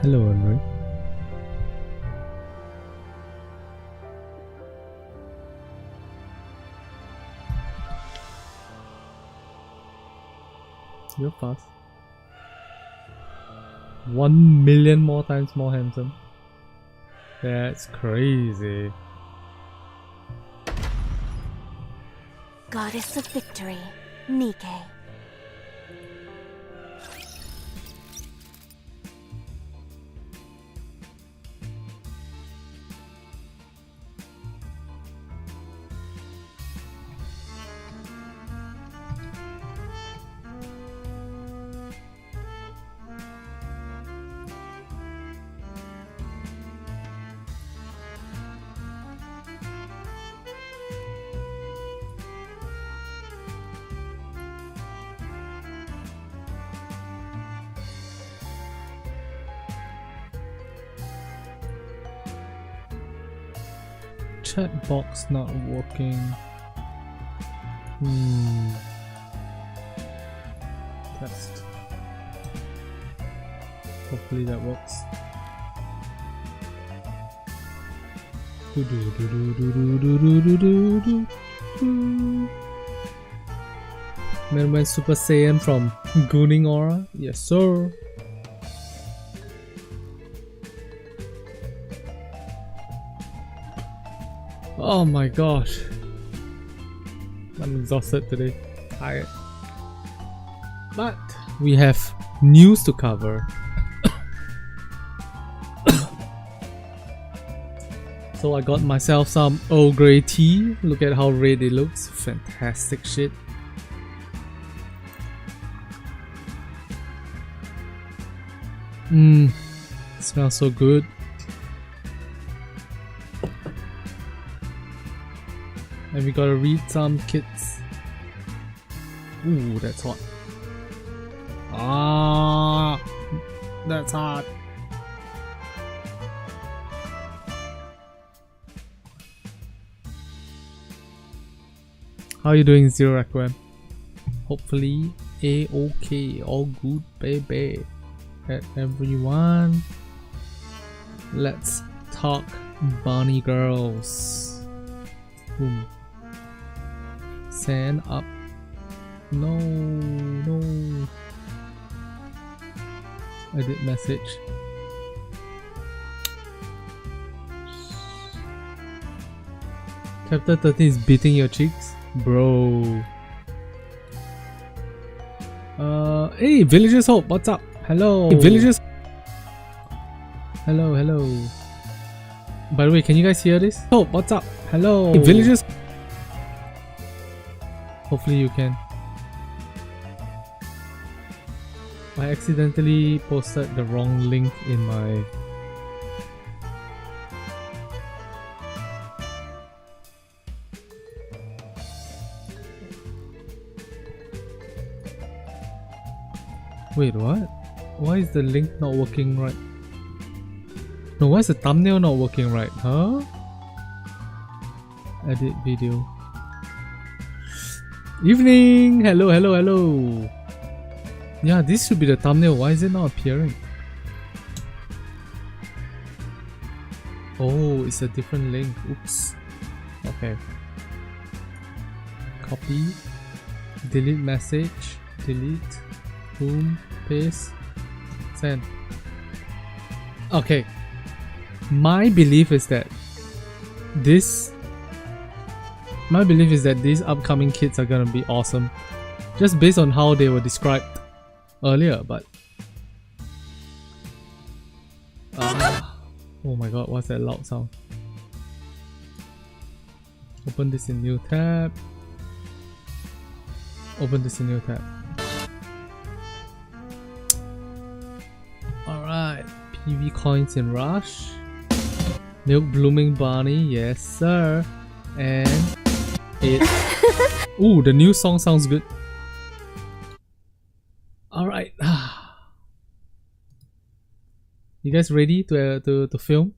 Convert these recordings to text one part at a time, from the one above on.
Hello, Henry. You're fast. 1 million more times more handsome. That's crazy. Goddess of Victory, Nikke. Chat box not working. Test. Hopefully that works. Man went Super Saiyan from Gooning Aura. Yes, sir. Oh my gosh. I'm exhausted today. Tired. But we have news to cover. So I got myself some Earl Grey tea. Look at how red it looks. Fantastic shit. Smells so good. And we gotta read some kits. Ooh, that's hot. Ah, that's hot. How are you doing, Zero Requiem? Hopefully A-OK, all good, baby. Hey, everyone, let's talk bunny girls. Boom. Send up. No. Edit message. Chapter 13 is beating your cheeks? Bro. Hey, Villagers Hope, what's up? Hello. Hey, Villagers. Hello. By the way, can you guys hear this? Hope, what's up? Hello. Hey, Villagers. Hopefully you can. I accidentally posted the wrong link in my... Wait, what? Why is the link not working right? No, why is the thumbnail not working right? Huh? Edit video. Evening! Hello. Yeah, this should be the thumbnail. Why is it not appearing? Oh, it's a different link. Oops. Okay. Copy. Delete message. Delete. Boom. Paste. Send. Okay. My belief is that these upcoming kits are gonna be awesome. Just based on how they were described earlier, but oh my god, what's that loud sound? Open this in new tab. Alright, PV coins in Rush. Milk Blooming Bunny, yes sir. And it. Ooh, the new song sounds good. Alright. You guys ready to film?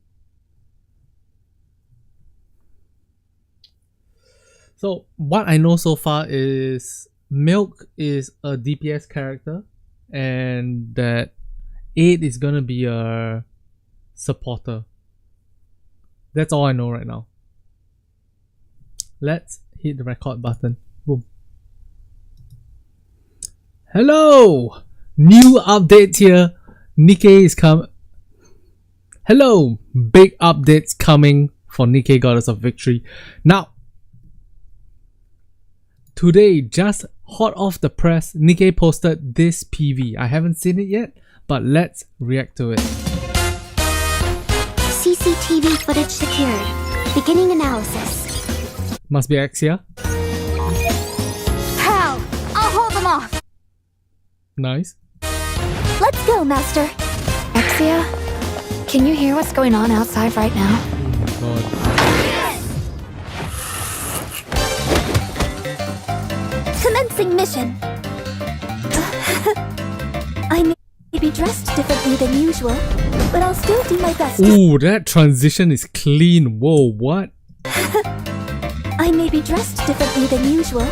So what I know so far is Milk is a DPS character, and that 8 is gonna be a supporter. That's all I know right now. Let's hit the record button. Boom. Hello! New update here. Nikke is coming. Hello! Big updates coming for Nikke Goddess of Victory. Now, today, just hot off the press, Nikke posted this PV. I haven't seen it yet, but let's react to it. CCTV footage secured. Beginning analysis. Must be Axia. How? I'll hold them off. Nice. Let's go, Master. Exia, can you hear what's going on outside right now? God. Commencing mission. I may be dressed differently than usual, but I'll still do my best. Ooh, that transition is clean. Whoa, what? I may be dressed differently than usual.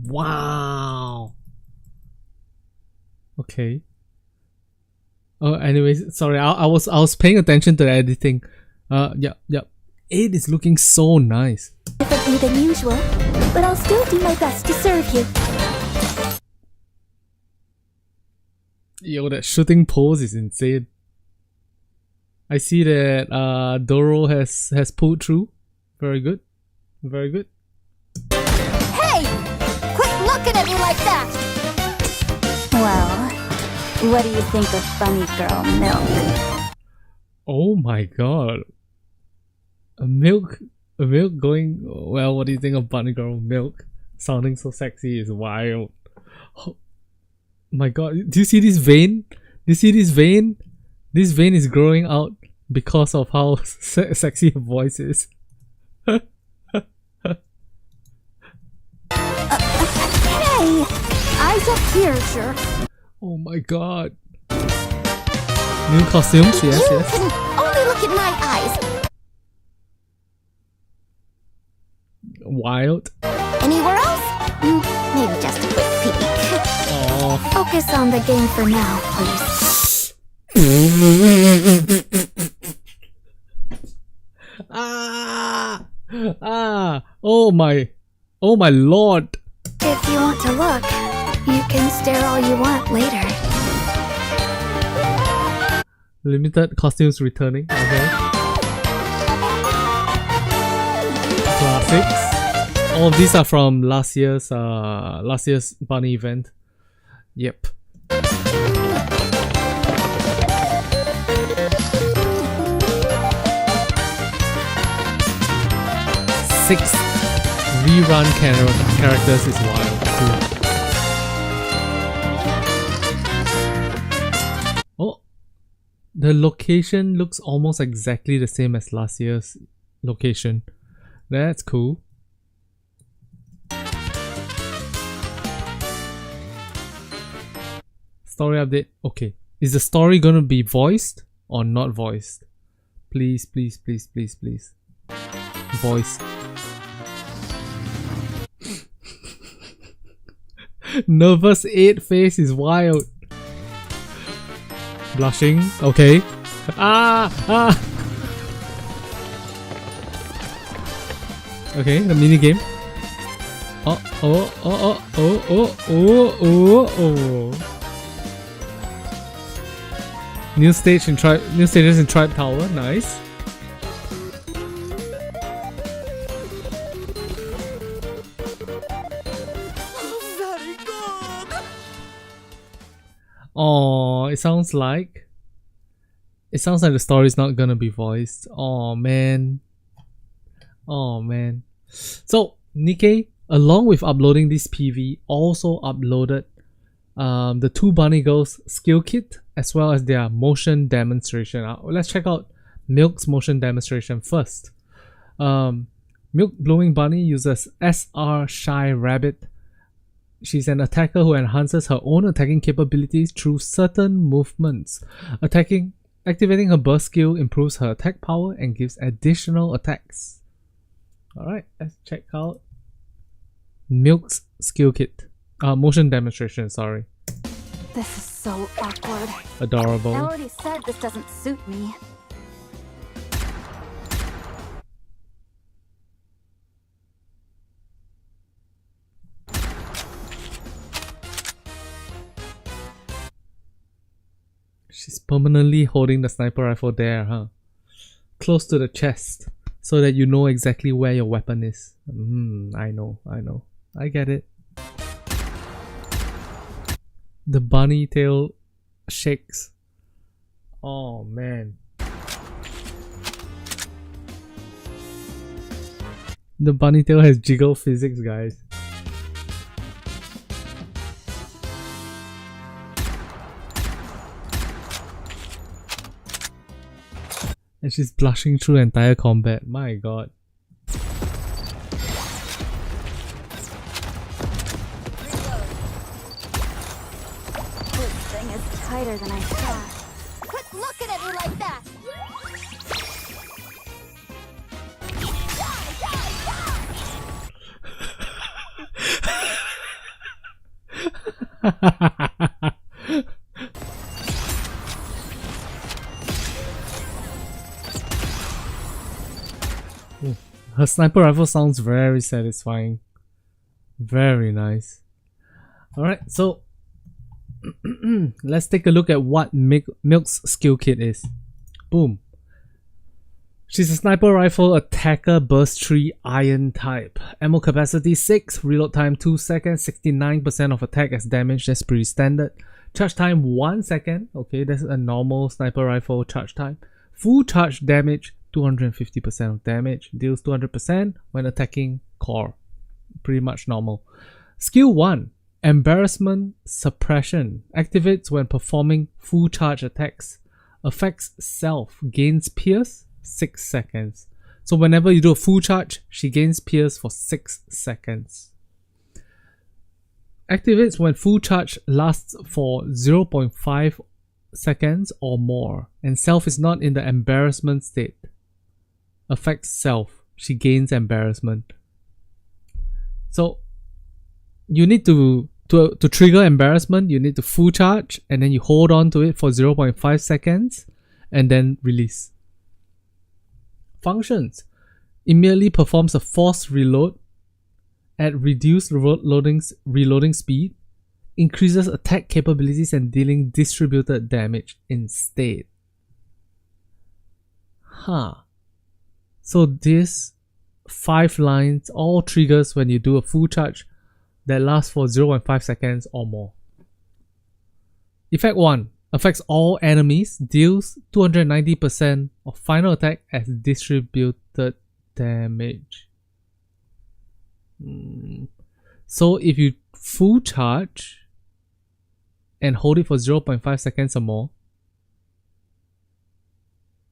Wow. Okay. Oh, anyways, sorry. I was paying attention to the editing. Yeah. 8 is looking so nice. Differently than usual, but I'll still do my best to serve you. Yo, that shooting pose is insane. I see that Doro has pulled through. Very good. Very good. Hey! Quit looking at me like that! Well, what do you think of Bunny Girl Milk? Oh my god. A milk going, well, what do you think of Bunny Girl Milk? Sounding so sexy is wild. Oh my god, do you see this vein? Do you see this vein? This vein is growing out because of how sexy her voice is. Hey! Eyes up here, sir. Oh my god. New costumes, yes, You yes. can only look at my eyes. Wild. Anywhere else? Maybe just a quick peek. Oh. Focus on the game for now, please. Oh my lord. If you want to look, you can stare all you want later. Limited costumes returning. Okay. Classics. All of these are from last year's bunny event. Yep. Six rerun characters is wild too. Oh, the location looks almost exactly the same as last year's location. That's cool. Story update. Okay. Is the story gonna be voiced or not voiced? Please, please, please, please, please. Voice. Nervous 8 face is wild. Blushing. Okay. Okay, the mini game. Oh. New stages in Tribe Tower. Nice. Very good! Oh, it sounds like the story is not gonna be voiced. Oh man. So Nikke, along with uploading this PV, also uploaded the 2 bunny girls skill kit as well as their motion demonstration. Let's check out Milk's motion demonstration first. Milk Blooming Bunny uses SR Shy Rabbit. She's an attacker who enhances her own attacking capabilities through certain movements. Activating her burst skill improves her attack power and gives additional attacks. Alright, let's check out Milk's skill kit. Motion demonstration, sorry. This is so awkward. I Adorable. already said this doesn't suit me. She's permanently holding the sniper rifle there, huh? Close to the chest, so that you know exactly where your weapon is. I know. I get it. The bunny tail shakes. Oh man. The bunny tail has jiggle physics, guys. And she's blushing through entire combat. My god. This thing is tighter than I thought. Quit looking at me like that! Her sniper rifle sounds very satisfying. Very nice. Alright, so let's take a look at what Milk's skill kit is. Boom. She's a sniper rifle attacker burst 3 iron type. Ammo capacity 6, reload time 2 seconds, 69% of attack as damage, that's pretty standard. Charge time 1 second, okay, that's a normal sniper rifle charge time. Full charge damage 250% of damage, deals 200% when attacking core. Pretty much normal. Skill 1, Embarrassment Suppression. Activates when performing full charge attacks. Affects self, gains pierce 6 seconds. So whenever you do a full charge, she gains pierce for 6 seconds. Activates when full charge lasts for 0.5 seconds or more, and self is not in the embarrassment state. Affects self, she gains embarrassment. So you need to trigger embarrassment, you need to full charge and then you hold on to it for 0.5 seconds and then release. Functions. Immediately performs a forced reload at reduced reloading speed, increases attack capabilities and dealing distributed damage instead. So this 5 lines all triggers when you do a full charge that lasts for 0.5 seconds or more. Effect 1. Affects all enemies, deals 290% of final attack as distributed damage. So if you full charge and hold it for 0.5 seconds or more,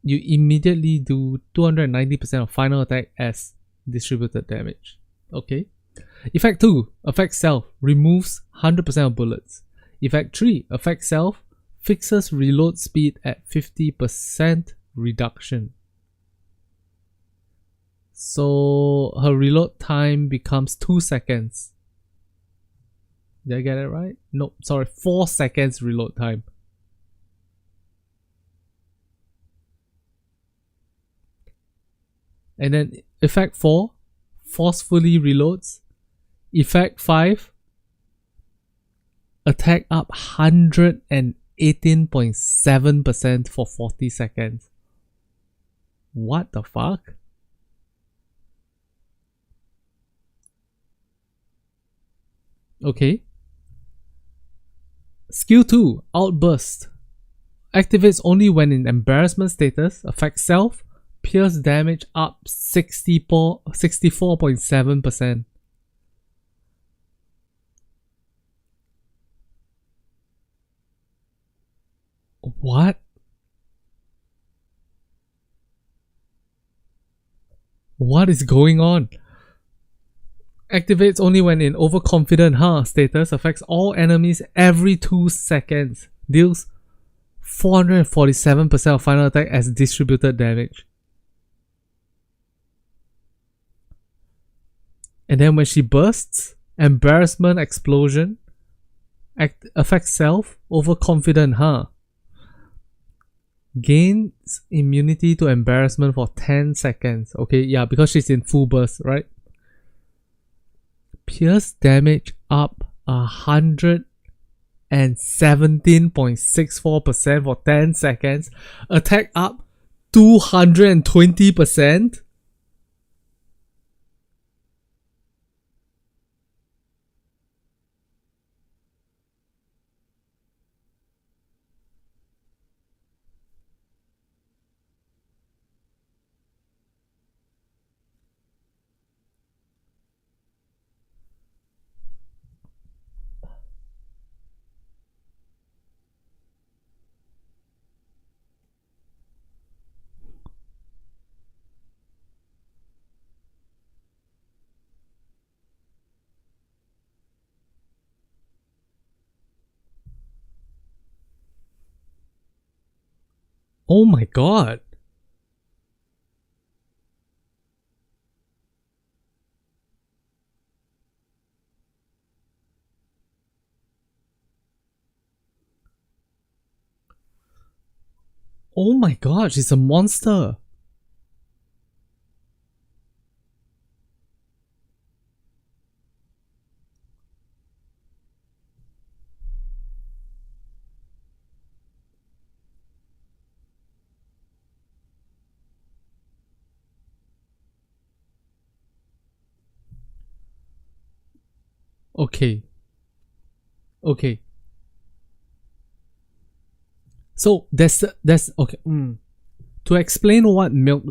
you immediately do 290% of final attack as distributed damage. Okay. Effect 2. Affects self. Removes 100% of bullets. Effect 3. Affects self. Fixes reload speed at 50% reduction. So her reload time becomes 2 seconds. Did I get it right? No, sorry, 4 seconds reload time. And then effect 4, forcefully reloads. Effect 5, attack up 118.7% for 40 seconds. What the fuck? Okay. Skill 2, Outburst. Activates only when in embarrassment status. Affects self. Pierce damage up 64.7%. What? What is going on? Activates only when in overconfident status. Affects all enemies every 2 seconds. Deals 447% of final attack as distributed damage. And then when she bursts, Embarrassment Explosion, Affect self. Overconfident, huh? Gains immunity to embarrassment for 10 seconds. Okay, yeah, because she's in full burst, right? Pierce damage up 117.64% for 10 seconds. Attack up 220%. Oh my god. Oh my god, she's a monster. Okay. Okay. So that's okay. To explain what milk.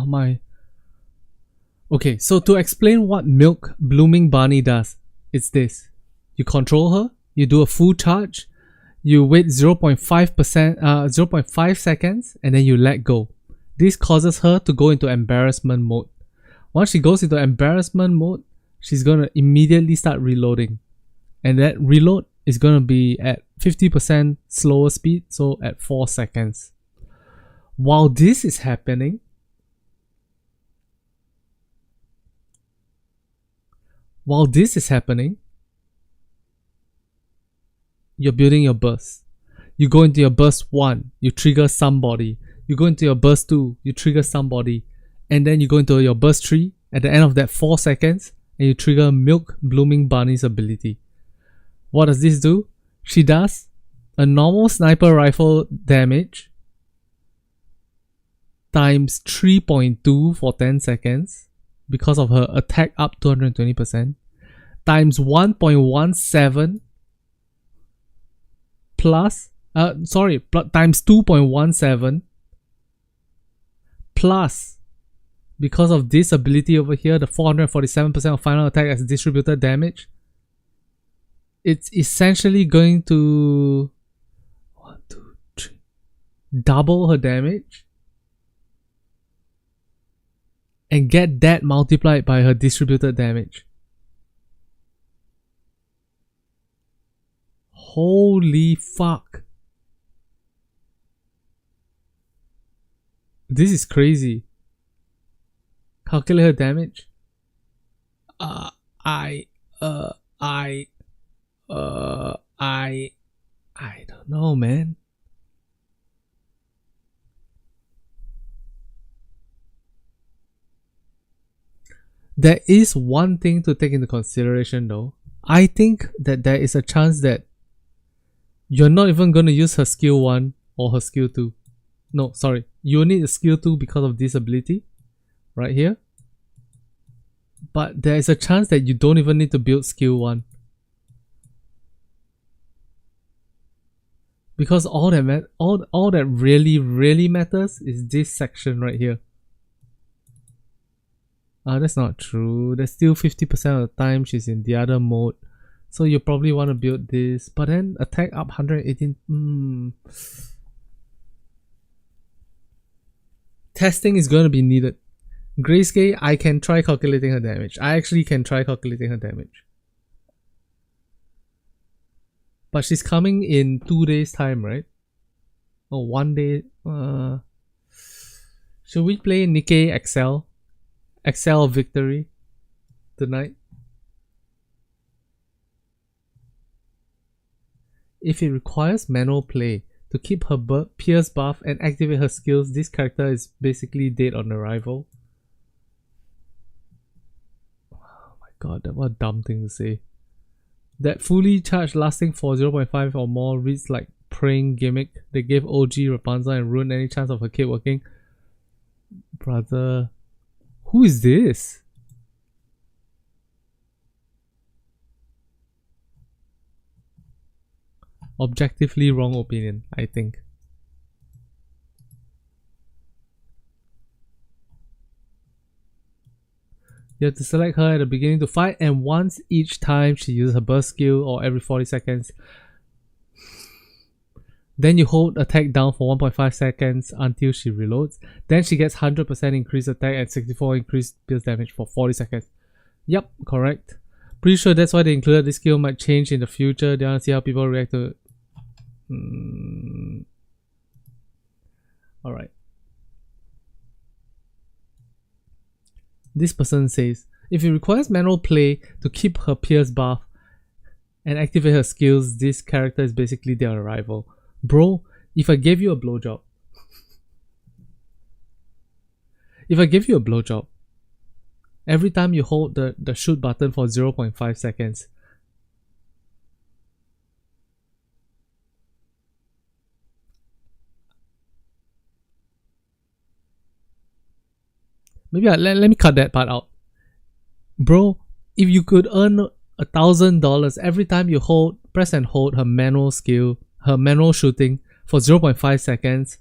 My. Okay, so to explain what milk blooming bunny does, it's this: you control her, you do a full charge, you wait 0.5%, 0.5 seconds, and then you let go. This causes her to go into embarrassment mode. Once she goes into embarrassment mode, she's gonna immediately start reloading, and that reload is gonna be at 50% slower speed, so at 4 seconds. While this is happening, you're building your burst. You go into your burst 1, you trigger somebody. You go into your burst 2, you trigger somebody. And then you go into your burst 3 at the end of that 4 seconds, and you trigger Milk Blooming Bunny's ability. What does this do? She does a normal sniper rifle damage times 3.2 for 10 seconds because of her attack up 220%, times 1.17 plus times 2.17 plus, because of this ability over here, the 447% of final attack as distributed damage, it's essentially going to double her damage and get that multiplied by her distributed damage. Holy fuck. This is crazy. Calculate her damage. I don't know, man. There is one thing to take into consideration though. I think that there is a chance that you're not even going to use her skill 1 or her skill 2. No, sorry. You need a skill 2 because of this ability right here. But there is a chance that you don't even need to build skill 1. Because all that really matters is this section right here. That's not true. There's still 50% of the time she's in the other mode. So you probably want to build this. But then attack up 118. Testing is going to be needed. Grayscale, I can try calculating her damage. I actually can try calculating her damage. But she's coming in 2 days time, right? Oh, 1 day. Should we play Nikke Excel? Excel Victory tonight? If it requires manual play to keep her Pierce buff and activate her skills, this character is basically dead on arrival. Oh my god, what a dumb thing to say. That fully charged lasting for 0.5 or more reads like praying gimmick. They gave OG Rapunzel and ruined any chance of her kit working. Brother, who is this? Objectively wrong opinion, I think. You have to select her at the beginning to fight, and once each time she uses her burst skill or every 40 seconds. Then you hold attack down for 1.5 seconds until she reloads. Then she gets 100% increased attack and 64 increased pierce damage for 40 seconds. Yep, correct. Pretty sure that's why they included this skill. Might change in the future. They want to see how people react to it. Alright. This person says, if it requires manual play to keep her Pierce buff and activate her skills, this character is basically their rival. Bro, if I gave you a blowjob, every time you hold the shoot button for 0.5 seconds, maybe let me cut that part out. Bro, if you could earn $1,000 every time you press and hold her manual skill, her manual shooting for 0.5 seconds,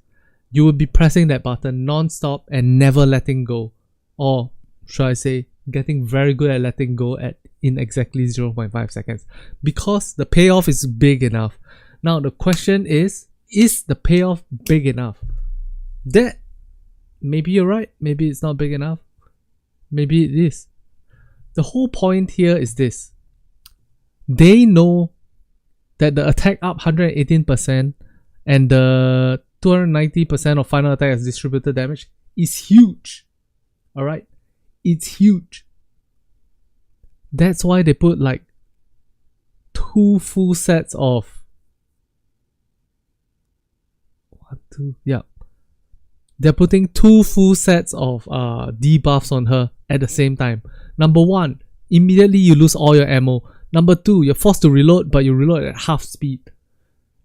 you would be pressing that button non-stop and never letting go. Or should I say, getting very good at letting go in exactly 0.5 seconds. Because the payoff is big enough. Now the question is the payoff big enough? That, maybe you're right, maybe it's not big enough. Maybe it is. The whole point here is this. They know that the attack up 118% and the 290% of final attack as distributed damage is huge. Alright? It's huge. That's why they put like 2 full sets of they're putting 2 full sets of debuffs on her at the same time. Number 1, immediately you lose all your ammo. Number 2, you're forced to reload, but you reload at half speed.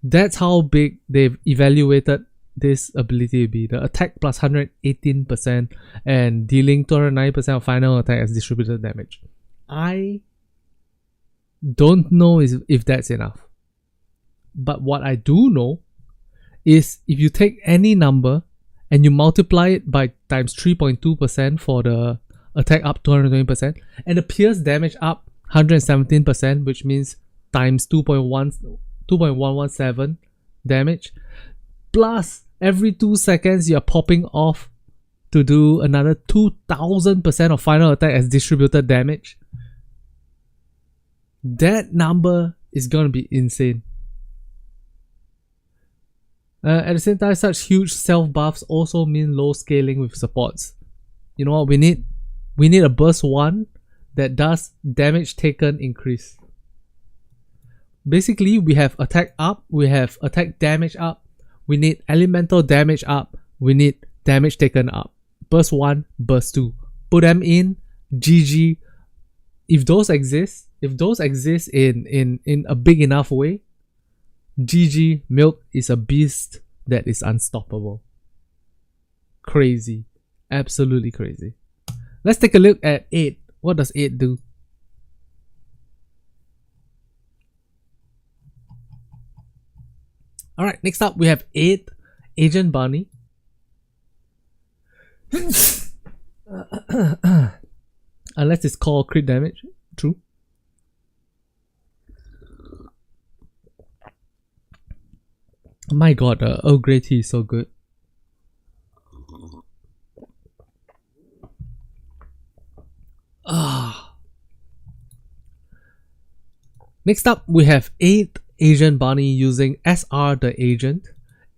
That's how big they've evaluated this ability to be. The attack plus 118% and dealing 209% of final attack as distributed damage. I don't know if that's enough. But what I do know is if you take any number and you multiply it by times 3.2% for the attack up 220% and the pierce damage up 117%, which means times 2.117 damage, plus every 2 seconds you're popping off to do another 2000% of final attack as distributed damage. That number is gonna be insane. At the same time, such huge self buffs also mean low scaling with supports. You know what we need? We need a burst 1 that does damage taken increase. Basically, we have attack up, we have attack damage up, we need elemental damage up, we need damage taken up. Burst 1, burst 2. Put them in, GG. If those exist in a big enough way, GG, Milk is a beast that is unstoppable. Crazy. Absolutely crazy. Let's take a look at 8. What does 8 do? Alright, next up we have 8 Agent Barney. Unless it's called crit damage. True. My god, Earl Grey tea is so good. Next up, we have 8 Agent Barney using SR the Agent.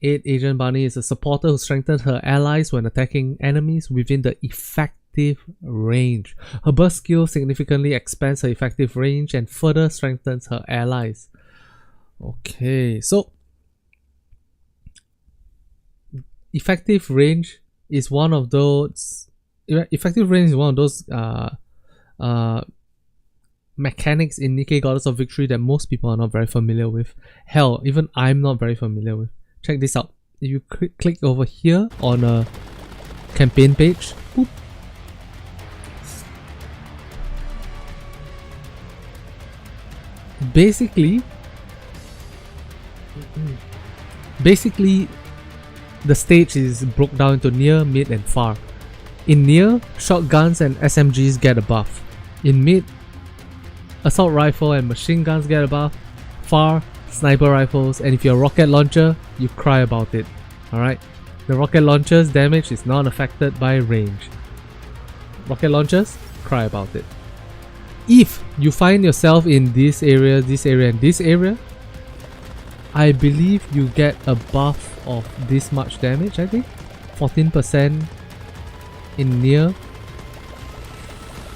8 Agent Barney is a supporter who strengthens her allies when attacking enemies within the effective range. Her burst skill significantly expands her effective range and further strengthens her allies. Okay, so effective range is one of those. Effective range is one of those mechanics in Nikke Goddess of Victory that most people are not very familiar with. Hell, even I'm not very familiar with. Check this out. If you click over here on a campaign page, boop, basically the stage is broke down into near, mid and far. In near, shotguns and SMGs get a buff. In mid, assault rifle and machine guns get a buff. Far, sniper rifles, and if you're a rocket launcher, you cry about it. Alright? The rocket launcher's damage is not affected by range. Rocket launchers, cry about it. If you find yourself in this area, and this area, I believe you get a buff of this much damage, I think. 14% in near,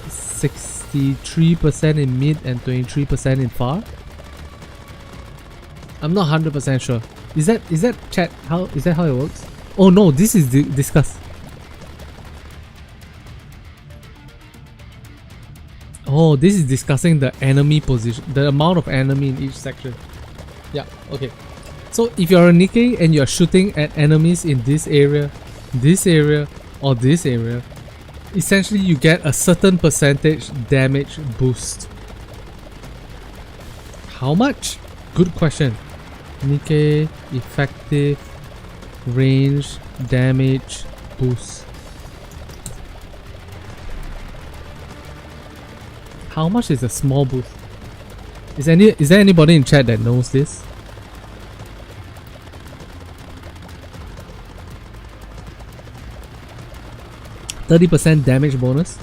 63% in mid and 23% in far. I'm not 100% sure. Is that chat? Is that how it works? Oh no, this is discussed. Oh, this is discussing the enemy position, the amount of enemy in each section. Yeah, okay. So if you're a Nikke and you're shooting at enemies in this area, or this area, essentially you get a certain percentage damage boost. How much? Good question. Nikke effective range damage boost. How much is a small boost? Is there anybody in chat that knows this? %30 damage bonus.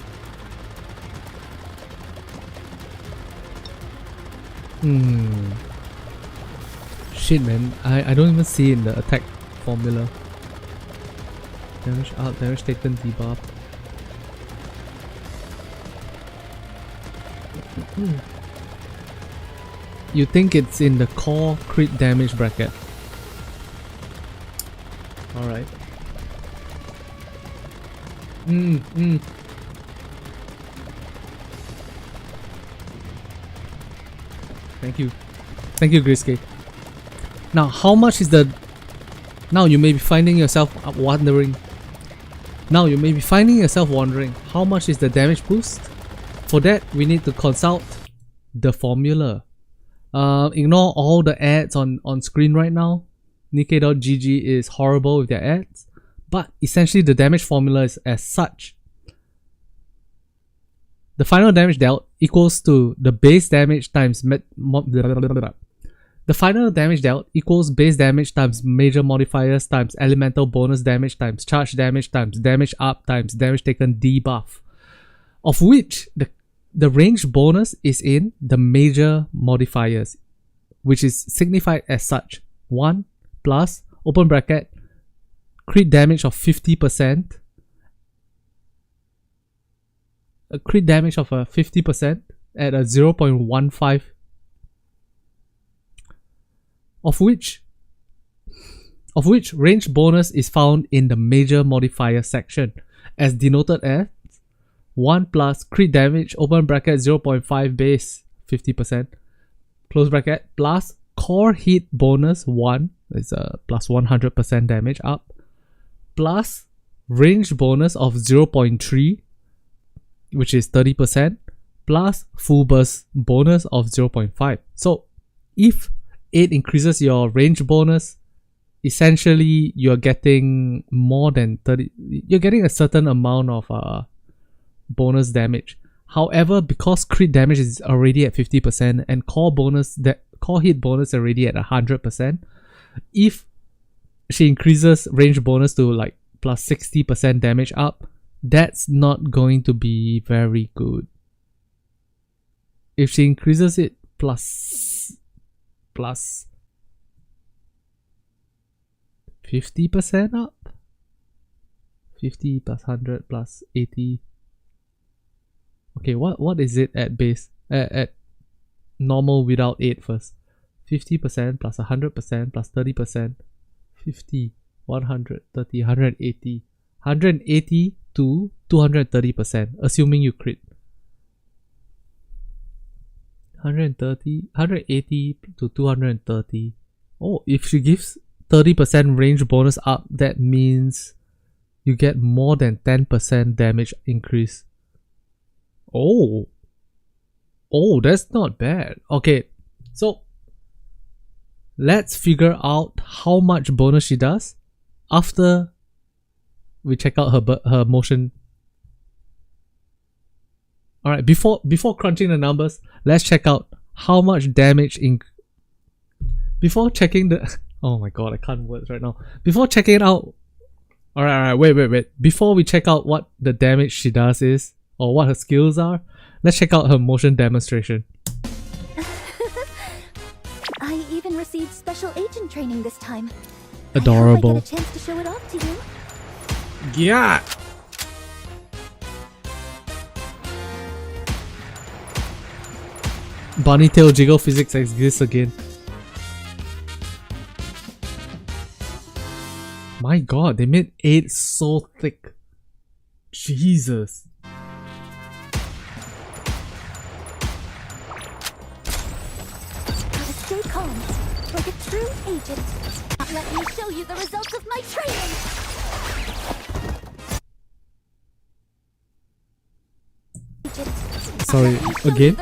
Shit, man. I don't even see it in the attack formula. Damage up, damage taken, debuff. You think it's in the core crit damage bracket. Alright. Thank you. Thank you, Griske. Now, how much is the... Now you may be finding yourself wondering. How much is the damage boost? For that, we need to consult the formula. Ignore all the ads on screen right now. Nikke.gg is horrible with their ads. But essentially the damage formula is as such. The final damage dealt equals to the base damage times the final damage dealt equals base damage times major modifiers times elemental bonus damage times charge damage times damage up times damage taken debuff, of which the range bonus is in the major modifiers, which is signified as such: 1 plus open bracket crit damage of 50%, a crit damage of 50% at a 0.15, of which range bonus is found in the major modifier section, as denoted as 1 plus crit damage open bracket 0.5 base 50% close bracket plus core hit bonus 1 is a plus 100% damage up, plus range bonus of 0.3, which is 30%, plus full burst bonus of 0.5. So if it increases your range bonus, essentially you're getting more than 30, you're getting a certain amount of bonus damage. However, because crit damage is already at 50% and core hit bonus already at 100%, if she increases range bonus to like plus 60% damage up, that's not going to be very good. If she increases it plus 50% up, 50 plus 100 plus 80. Okay, what is it at base? At normal without 8 first. 50% plus 100% plus 30%, 50, 100, 30, 180, 180 to 230%, assuming you crit. 180 to 230. Oh, if she gives 30% range bonus up, that means you get more than 10% damage increase. Oh, that's not bad. Okay, so let's figure out how much bonus she does after we check out her motion. Alright, before crunching the numbers, let's check out how much damage before checking the oh my god, I can't words right now. Before checking it out, alright, wait. Before we check out what the damage she does is, or what her skills are, let's check out her motion demonstration. I even received special agent training this time. Adorable. I hope I get a chance to show it off to you. Yeah. Bunny tail jiggle physics exists again. My god, they made 8 so thick. Jesus. Gotta stay calm, like a true agent. Let me show you the results of my training. Sorry, again?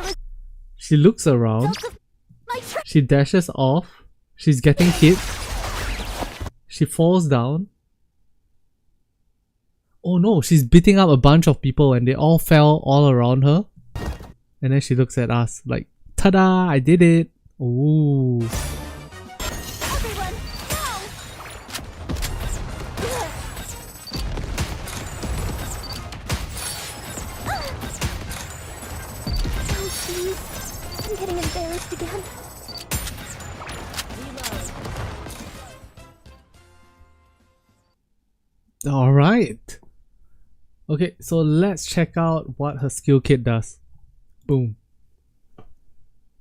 She looks around. She dashes off. She's getting hit. She falls down. Oh no, she's beating up a bunch of people and they all fell all around her. And then she looks at us like, ta-da, I did it. Ooh. Everyone, now! Oh please, I'm getting embarrassed again. Alright. Okay, so let's check out what her skill kit does. Boom.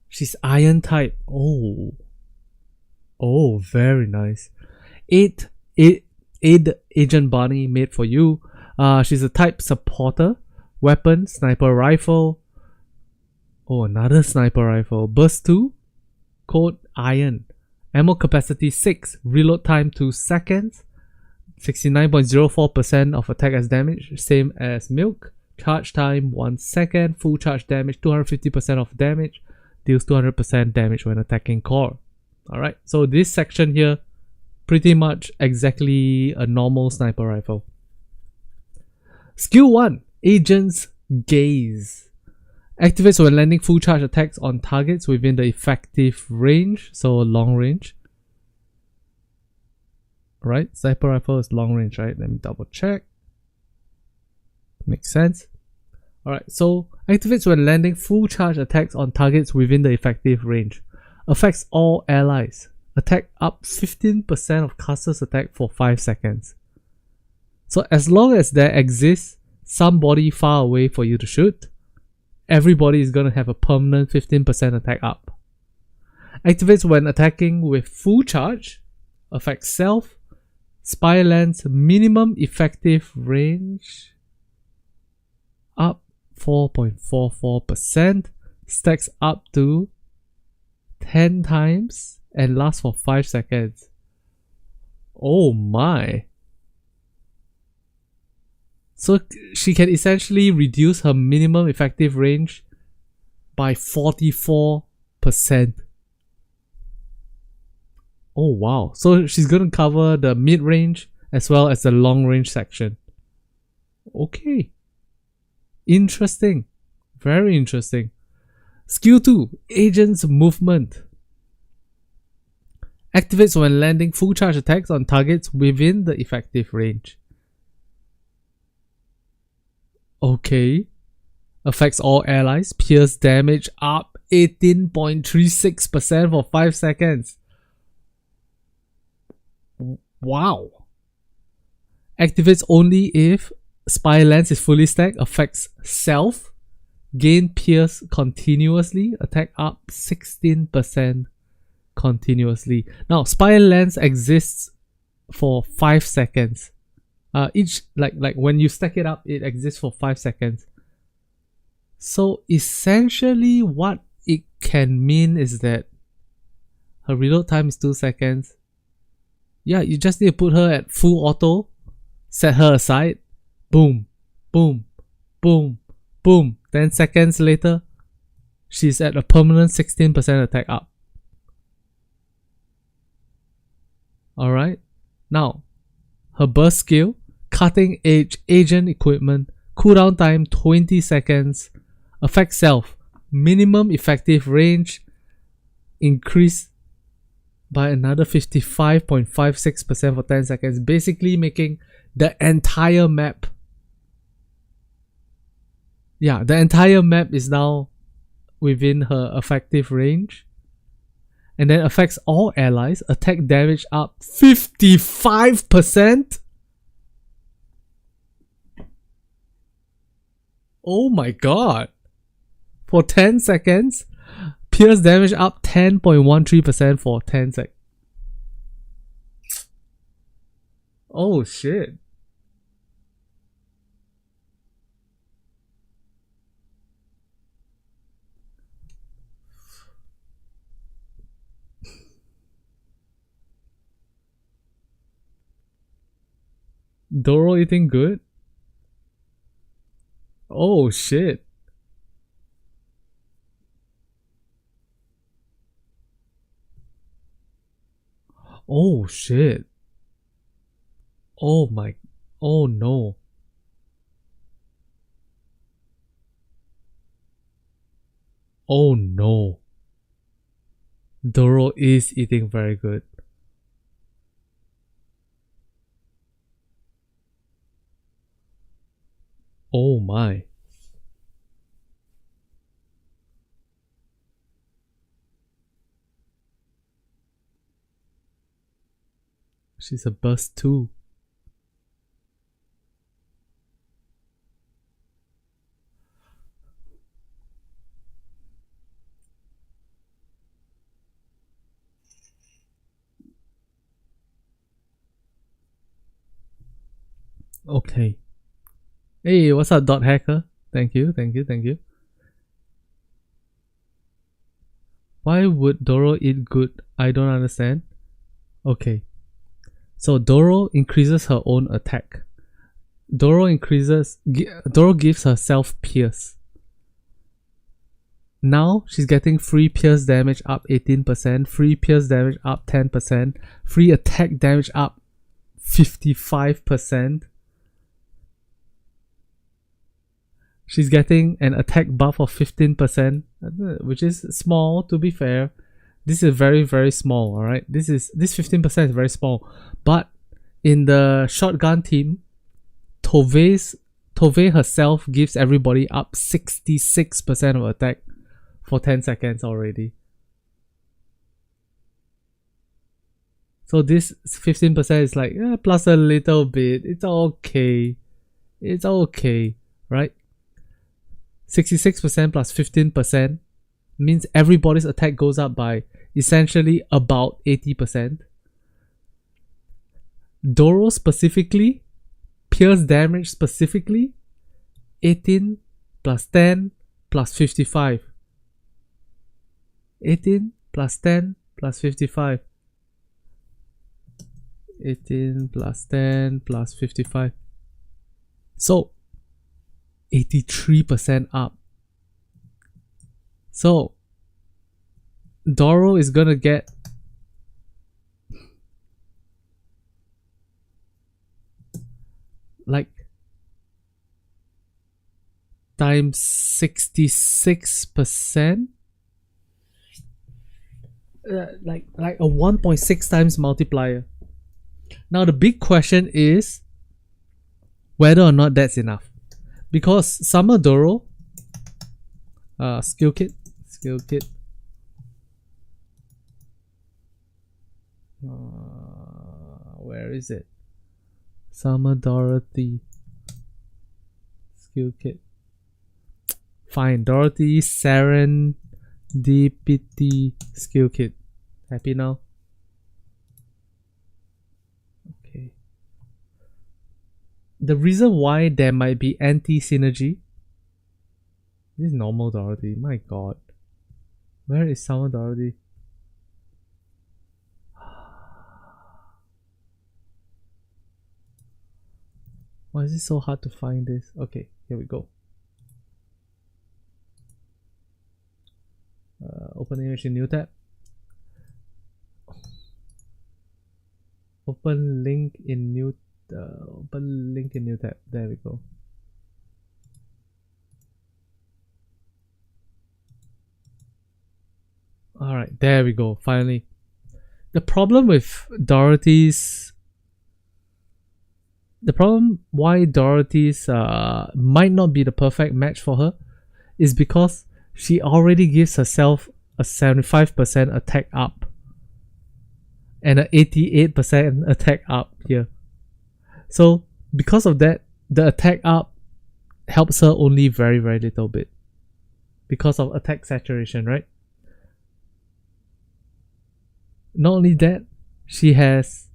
She's iron type. Oh, very nice. 8 Agent Bunny made for you. She's a type supporter. Weapon, sniper rifle. Oh, another sniper rifle. Burst 2. Code iron. Ammo capacity 6. Reload time 2 seconds. 69.04% of attack as damage, same as milk. Charge time 1 second. Full charge damage 250% of damage. Deals 200% damage when attacking core. Alright, so this section here, pretty much exactly a normal sniper rifle. Skill 1, Agent's Gaze. Activates when landing full charge attacks on targets within the effective range, so long range. Right, sniper rifle is long range, right? Let me double check. Makes sense. Alright, so activates when landing full charge attacks on targets within the effective range. Affects all allies. Attack up 15% of caster's attack for 5 seconds. So as long as there exists somebody far away for you to shoot, everybody is going to have a permanent 15% attack up. Activates when attacking with full charge. Affects self. Spy lands minimum effective range up 4.44%, stacks up to 10 times and lasts for 5 seconds. Oh my. So she can essentially reduce her minimum effective range by 44%. Oh wow, so she's gonna cover the mid-range as well as the long-range section. Okay. Interesting. Very interesting. Skill 2, Agent's Movement. Activates when landing full charge attacks on targets within the effective range. Okay. Affects all allies. Pierce damage up 18.36% for 5 seconds. Wow. Activates only if Spy Lens is fully stacked. Affects self. Gain Pierce continuously. Attack up 16%. continuously. Now, Spire Lens exists for 5 seconds. Each like when you stack it up, it exists for 5 seconds. So essentially what it can mean is that her reload time is 2 seconds. Yeah, you just need to put her at full auto, set her aside, boom, boom, boom, boom. 10 seconds later, she's at a permanent 16% attack up. Alright, now her burst skill, cutting edge agent equipment, cooldown time 20 seconds, effect self, minimum effective range increase by another 55.56% for 10 seconds, basically making the entire map. Yeah, the entire map is now within her effective range. And then affects all allies, attack damage up 55%. Oh my god. For 10 seconds, pierce damage up 10.13% for 10 seconds. Oh shit. Doro eating good? Oh shit. Oh shit. Oh my. Oh no. Oh no. Doro is eating very good. Oh my. She's a burst too. Okay. Hey, what's up, Dot Hacker? Thank you, thank you, thank you. Why would Doro eat good? I don't understand. Okay. So Doro increases her own attack. Doro gives herself pierce. Now she's getting free pierce damage up 18%, free pierce damage up 10%, free attack damage up 55%. She's getting an attack buff of 15%, which is small to be fair. This is very, very small, alright? This 15% is very small. But in the shotgun team, Tove herself gives everybody up 66% of attack for 10 seconds already. So this 15% is like, plus a little bit. It's okay. It's okay, right? 66% plus 15% means everybody's attack goes up by essentially about 80%. Doro specifically, pierce damage specifically, 18 plus 10 plus 55. 18 plus 10 plus 55. 18 plus 10 plus 55. So 83% up. So Doro is gonna get like times 66%, like a 1.6 times multiplier. Now the big question is whether or not that's enough, because Summer Doro skill kit, where is it? Summer Dorothy skill kit. Fine, Dorothy Serendipity skill kit. Happy now? Okay. The reason why there might be anti-synergy. This is normal Dorothy. My god. Where is Summer Dorothy? Why is it so hard to find this? Okay, here we go. Open image in new tab. Open link in new tab. There we go. Alright, there we go, finally. The problem why Dorothy's might not be the perfect match for her is because she already gives herself a 75% attack up and an 88% attack up here. So because of that, the attack up helps her only very little bit because of attack saturation, right? Not only that, she has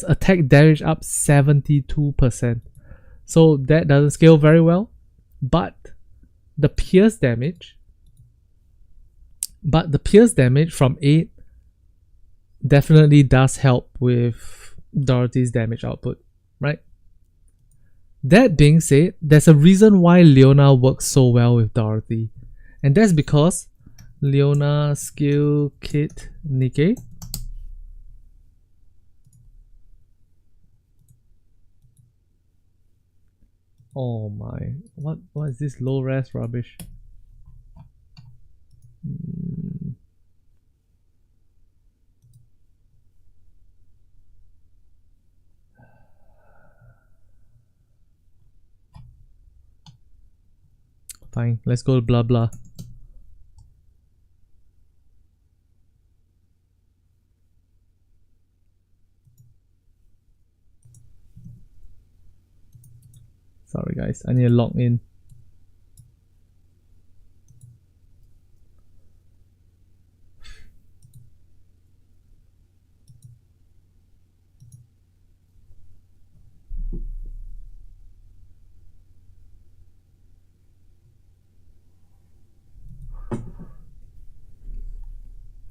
attack damage up 72%. So that doesn't scale very well. But the pierce damage from 8 definitely does help with Dorothy's damage output, right? That being said, there's a reason why Leona works so well with Dorothy. And that's because Leona skill kit Nikke. Oh my, what is this low res rubbish? Fine, let's go to blah blah. Sorry guys, I need to log in.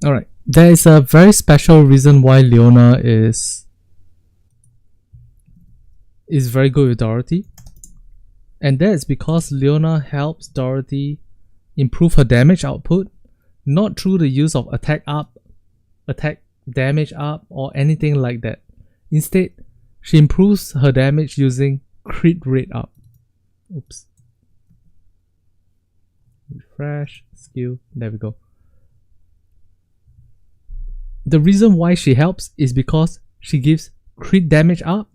Alright, there is a very special reason why Leona is very good with Dorothy. And that is because Leona helps Dorothy improve her damage output, not through the use of attack up, attack damage up, or anything like that. Instead, she improves her damage using crit rate up. Oops. Refresh, skill, there we go. The reason why she helps is because she gives crit damage up,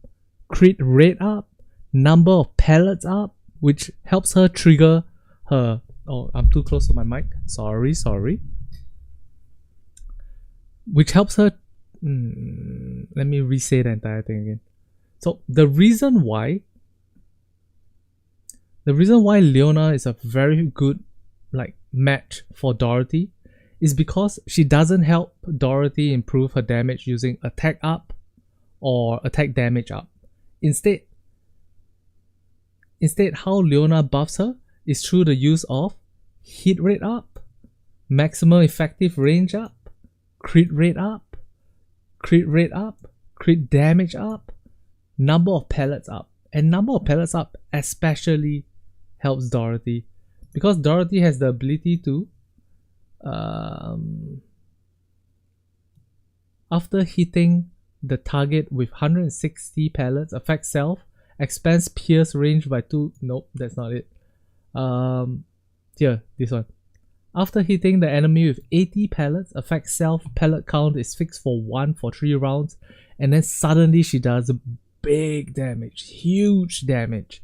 crit rate up, number of pellets up, which helps her trigger her... Oh, I'm too close to my mic. Sorry. Which helps her... let me re-say the entire thing again. So the reason why Leona is a very good match for Dorothy is because she doesn't help Dorothy improve her damage using attack up or attack damage up. Instead, how Leona buffs her is through the use of hit rate up, maximum effective range up, crit rate up, crit damage up, number of pellets up. And number of pellets up especially helps Dorothy because Dorothy has the ability to after hitting the target with 160 pellets, affect self, expands pierce range by 2. Nope, that's not it. Here, this one. After hitting the enemy with 80 pellets, affect self, pellet count is fixed for 1 for 3 rounds, and then suddenly she does big damage, huge damage.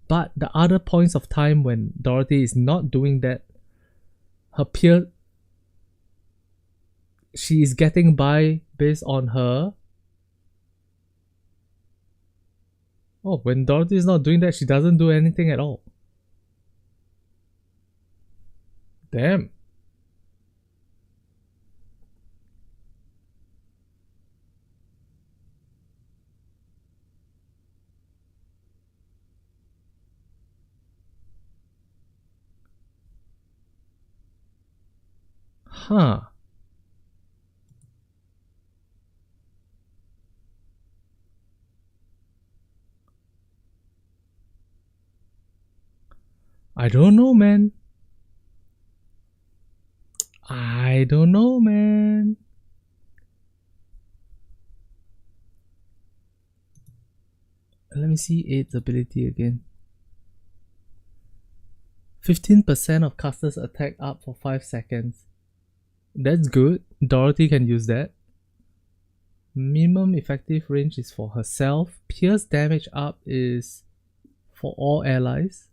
But the other points of time when Dorothy is not doing that, her pierce, she is getting by based on her... Oh, when Dorothy is not doing that, she doesn't do anything at all. Damn. Huh. I don't know, man. I don't know, man. Let me see 8's ability again. 15% of casters attack up for 5 seconds. That's good. Dorothy can use that. Minimum effective range is for herself. Pierce damage up is for all allies.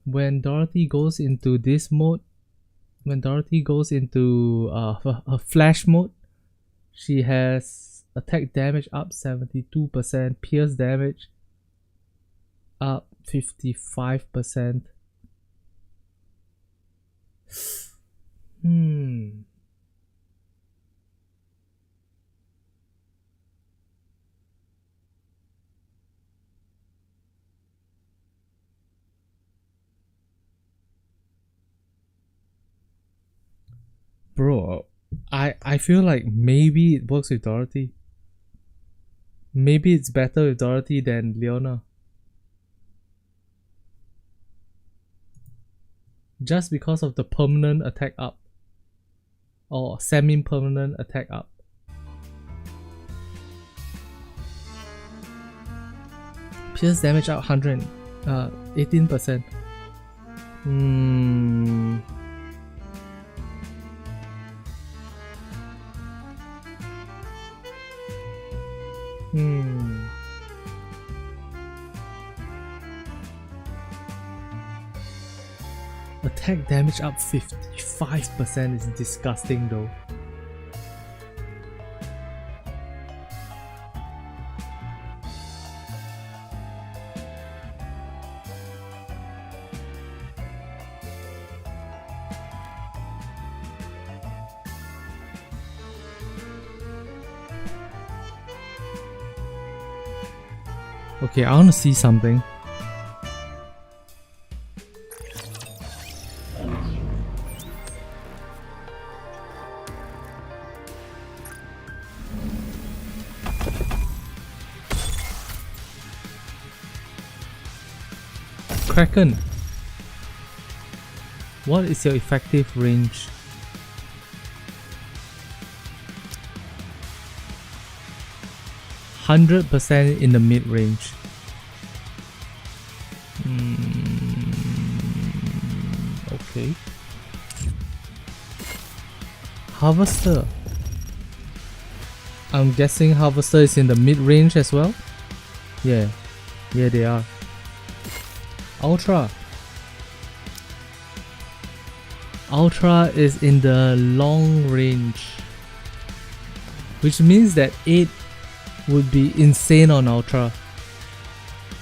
When Dorothy goes into this mode, when Dorothy goes into her flash mode, she has attack damage up 72%, pierce damage up 55%. Bro, I feel like maybe it works with Dorothy. Maybe it's better with Dorothy than Leona. Just because of the permanent attack up. Or semi-permanent attack up. Pierce damage up 18%. Attack damage up 55% is disgusting though. Okay, I want to see something. Kraken, what is your effective range? %, in the mid range. Okay. Harvester. I'm guessing Harvester is in the mid range as well. Yeah, they are. Ultra is in the long range, which means that 8 would be insane on Ultra.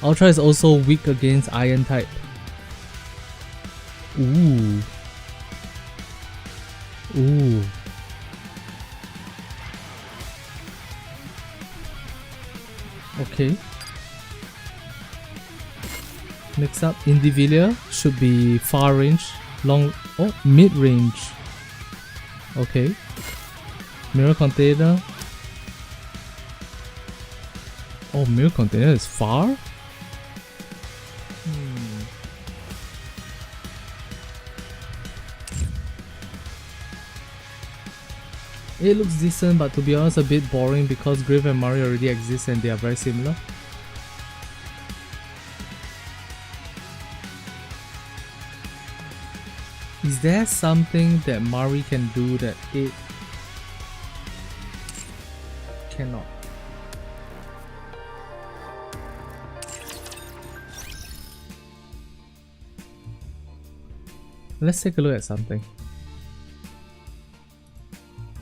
Ultra is also weak against Iron type. Ooh. Okay. Next up, Indivilia should be far range, mid range. Okay. Mirror Container. Oh, Mirror Container is far? It looks decent, but to be honest a bit boring because Griff and Mario already exist and they are very similar. Is there something that Mari can do that it cannot? Let's take a look at something.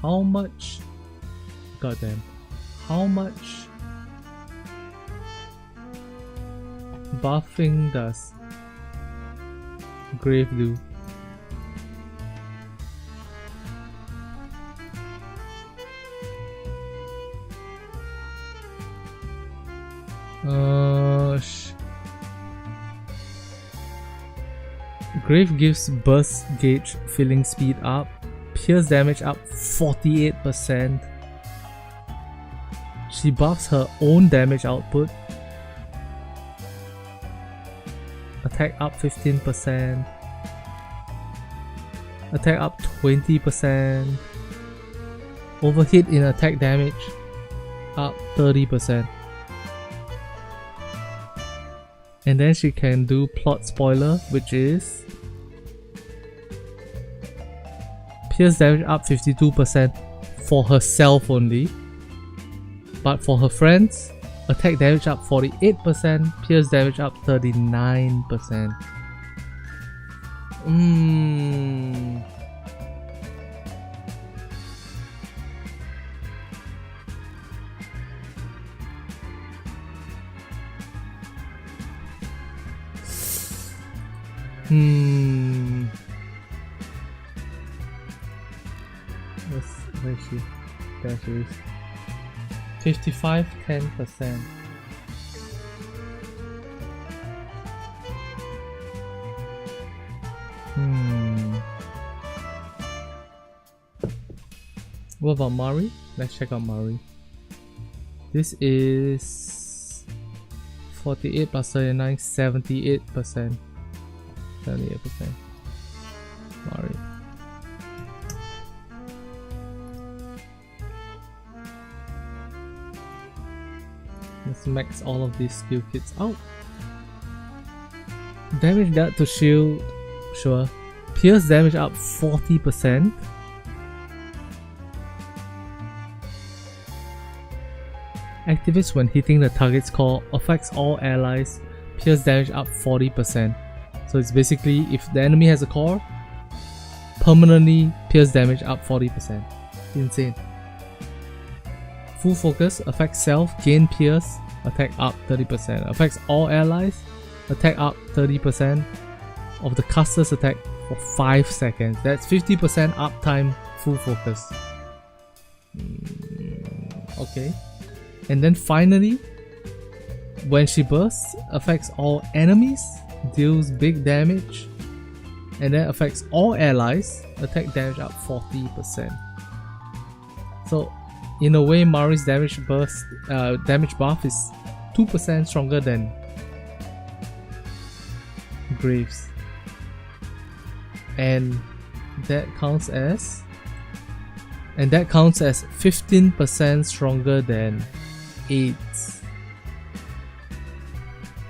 How much? Goddamn. How much buffing does Grave do? Grave gives burst gauge filling speed up, pierce damage up 48%. She buffs her own damage output, attack up 15%, attack up 20%, overhit in attack damage up 30%. And then she can do plot spoiler, which is pierce damage up 52% for herself only, but for her friends, attack damage up 48%, pierce damage up 39%. Where is she? There she is. 55, 10%. What about Mari? Let's check out Mari. This is 48 plus 39, 78%. 78%. Mari. Let's max all of these skill kits out. Damage dealt to shield, sure. Pierce damage up 40%. Activates when hitting the target's core, affects all allies, pierce damage up 40%. So it's basically if the enemy has a core, permanently pierce damage up 40%. Insane. Full focus, affects self, gain pierce, attack up 30%. Affects all allies, attack up 30% of the caster's attack for 5 seconds. That's 50% uptime, full focus. Okay. And then finally, when she bursts, affects all enemies, deals big damage, and then affects all allies, attack damage up 40%. So in a way, Mari's damage burst, damage buff is 2% stronger than Graves, and that counts as 15% stronger than 8.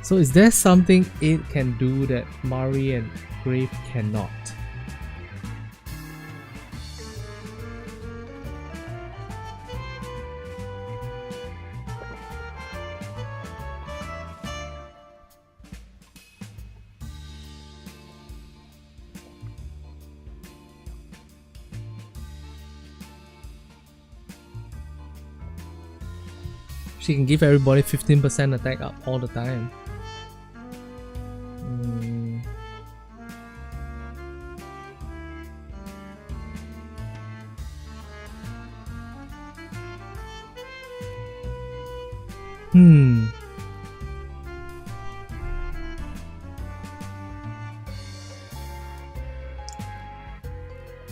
So is there something 8 can do that Mari and Grave cannot? She can give everybody 15% attack up all the time.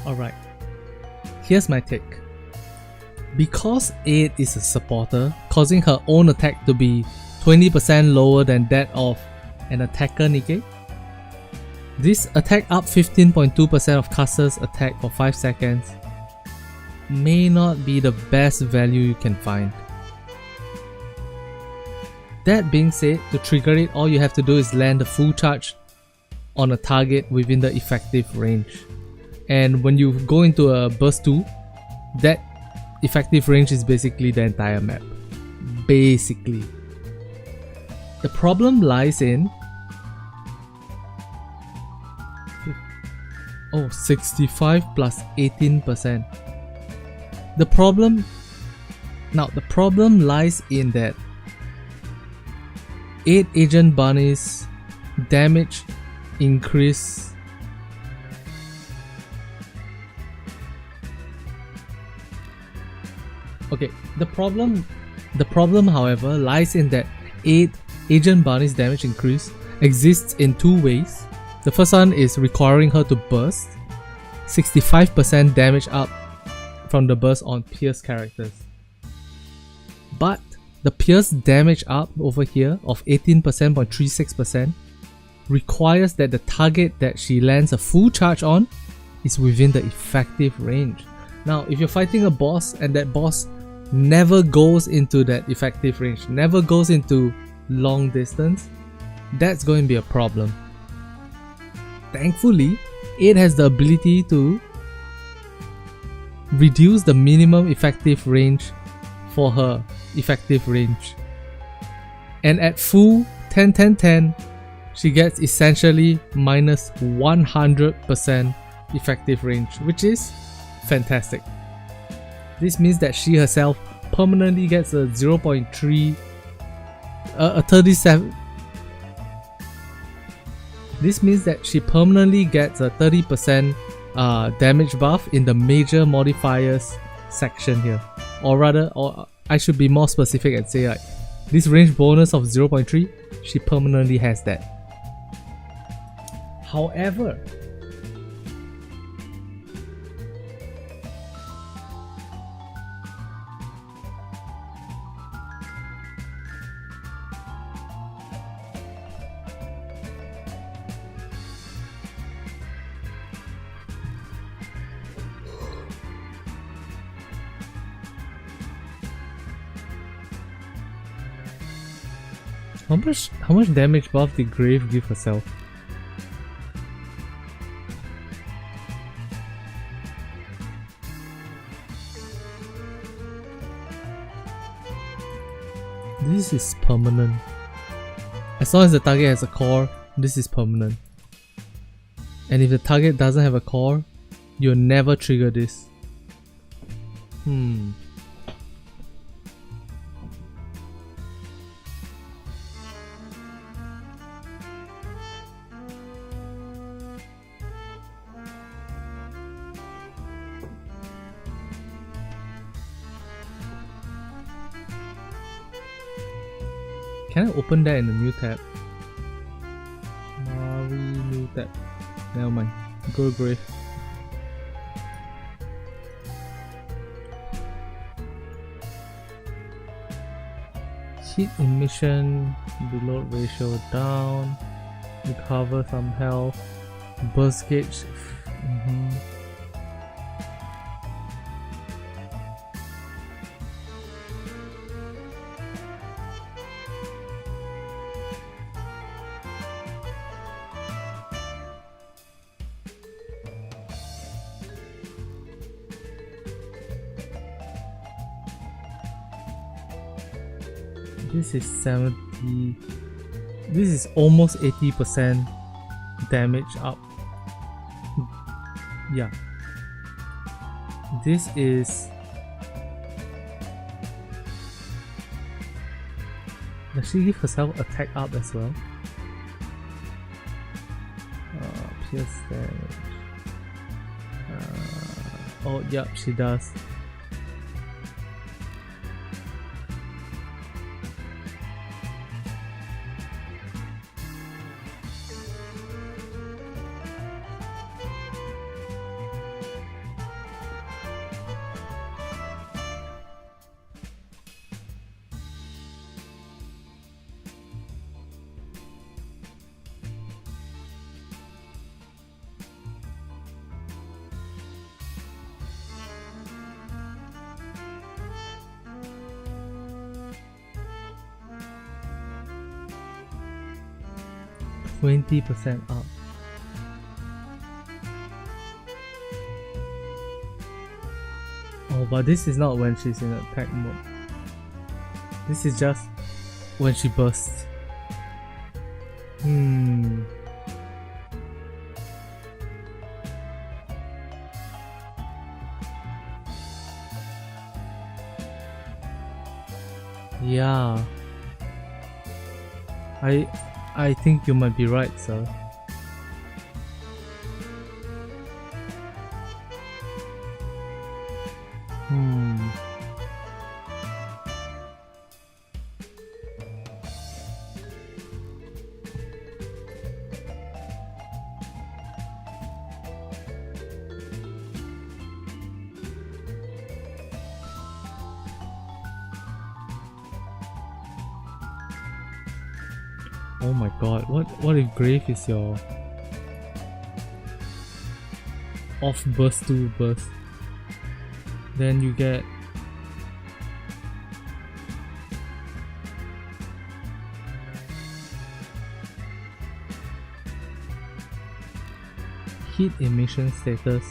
Alright, here's my take. Because 8 is a supporter, causing her own attack to be 20% lower than that of an attacker Nikke, this attack up 15.2% of caster's attack for 5 seconds may not be the best value you can find. That being said, to trigger it, all you have to do is land a full charge on a target within the effective range. And when you go into a burst 2, that effective range is basically the entire map. Basically. The problem lies in 65 plus 18%. The problem lies in that 8 agent bunnies damage increase Okay, the problem however lies in that aid Agent Barney's damage increase exists in two ways. The first one is requiring her to burst 65% damage up from the burst on Pierce characters. But the Pierce damage up over here of 18.36% requires that the target that she lands a full charge on is within the effective range. Now, if you're fighting a boss and that boss never goes into that effective range, never goes into long distance, that's going to be a problem. Thankfully, it has the ability to reduce the minimum effective range for her effective range. And at full 10-10-10, she gets essentially minus 100% effective range, which is fantastic. This means that she herself permanently gets a 0.3 a 37. This means that she permanently gets a 30% damage buff in the major modifiers section here. Or rather, or I should be more specific and say like this range bonus of 0.3, she permanently has that. However, how much damage buff did Grave give herself? This is permanent. As long as the target has a core, this is permanent. And if the target doesn't have a core, you'll never trigger this. Can I open that in the new tab? Mari new tab. Never mind. Go to Grave. Heat emission, reload ratio down, recover some health, burst gauge. This is 70. This is almost 80% damage up. Yeah. This is. Does she give herself attack up as well? Pierce damage. Oh, yep, she does. %20 up. Oh, but this is not when she's in attack mode. This is just when she bursts. Yeah. I think you might be right, sir. Oh my god, what if Grave is your off burst to burst? Then you get heat emission status.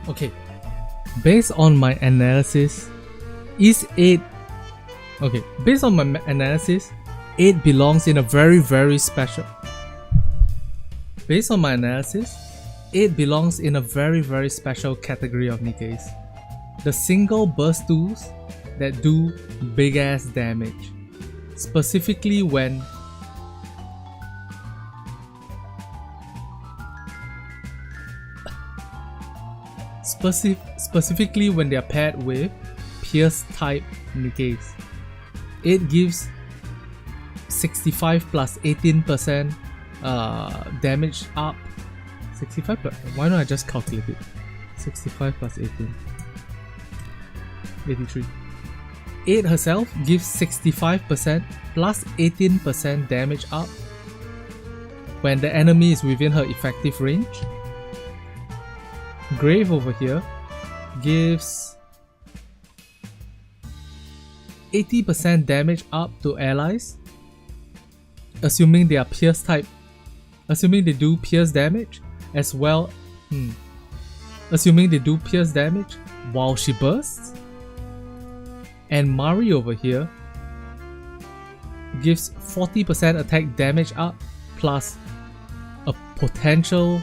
Okay, based on my analysis, is 8... Okay, based on my analysis, 8 belongs in a very special... Based on my analysis, 8 belongs in a very special category of Nikkes. The single burst tools that do big ass damage. Specifically when specifically when they are paired with Pierce type Nikkes. It gives 65 plus 18% damage up. 65 plus, why don't I just calculate it? 65 plus 18. 83. 8 herself gives 65% plus 18% damage up when the enemy is within her effective range. Grave over here gives 80% damage up to allies, assuming they are pierce type, assuming they do pierce damage as well, assuming they do pierce damage while she bursts. And Mari over here gives 40% attack damage up plus a potential,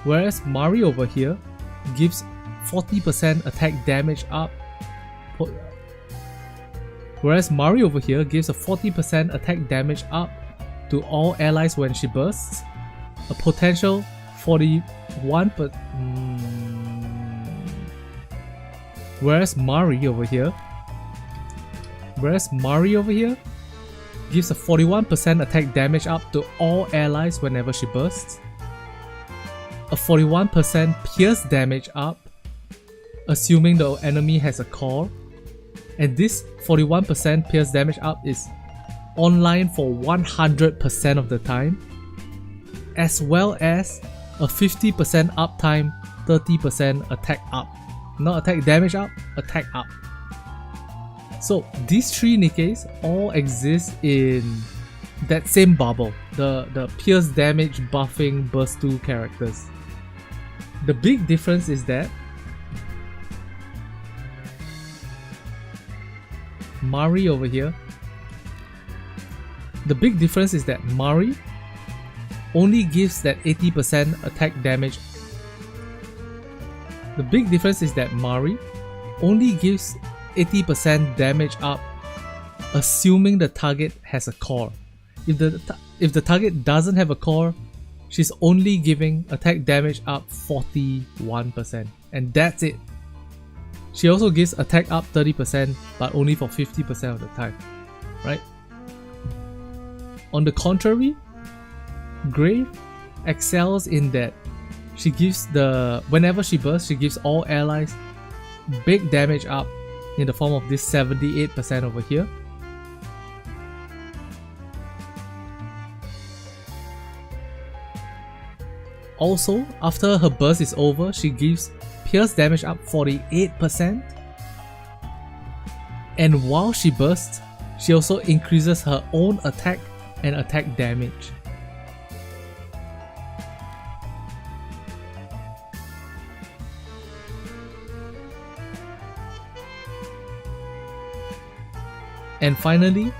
whereas Mari over here gives 40% attack damage up, whereas Mari over here gives a 40% attack damage up to all allies when she bursts, a potential 41 whereas Mari over here gives a 41% attack damage up to all allies whenever she bursts, a 41% pierce damage up assuming the enemy has a core, and this 41% pierce damage up is online for 100% of the time, as well as a 50% uptime, 30% attack up. Not attack damage up, attack up. So these 3 Nikkes all exist in that same bubble, the pierce damage buffing burst 2 characters. The big difference is that Mari over here, the big difference is that Mari only gives that 80% attack damage. The big difference is that Mari only gives 80% damage up assuming the target has a core. If the target doesn't have a core, she's only giving attack damage up 41%, and that's it. She also gives attack up 30%, but only for 50% of the time, right? On the contrary, Grave excels in that she gives whenever she bursts, she gives all allies big damage up in the form of this 78% over here. Also, after her burst is over, she gives pierce damage up 48%. And while she bursts, she also increases her own attack and attack damage. And finally,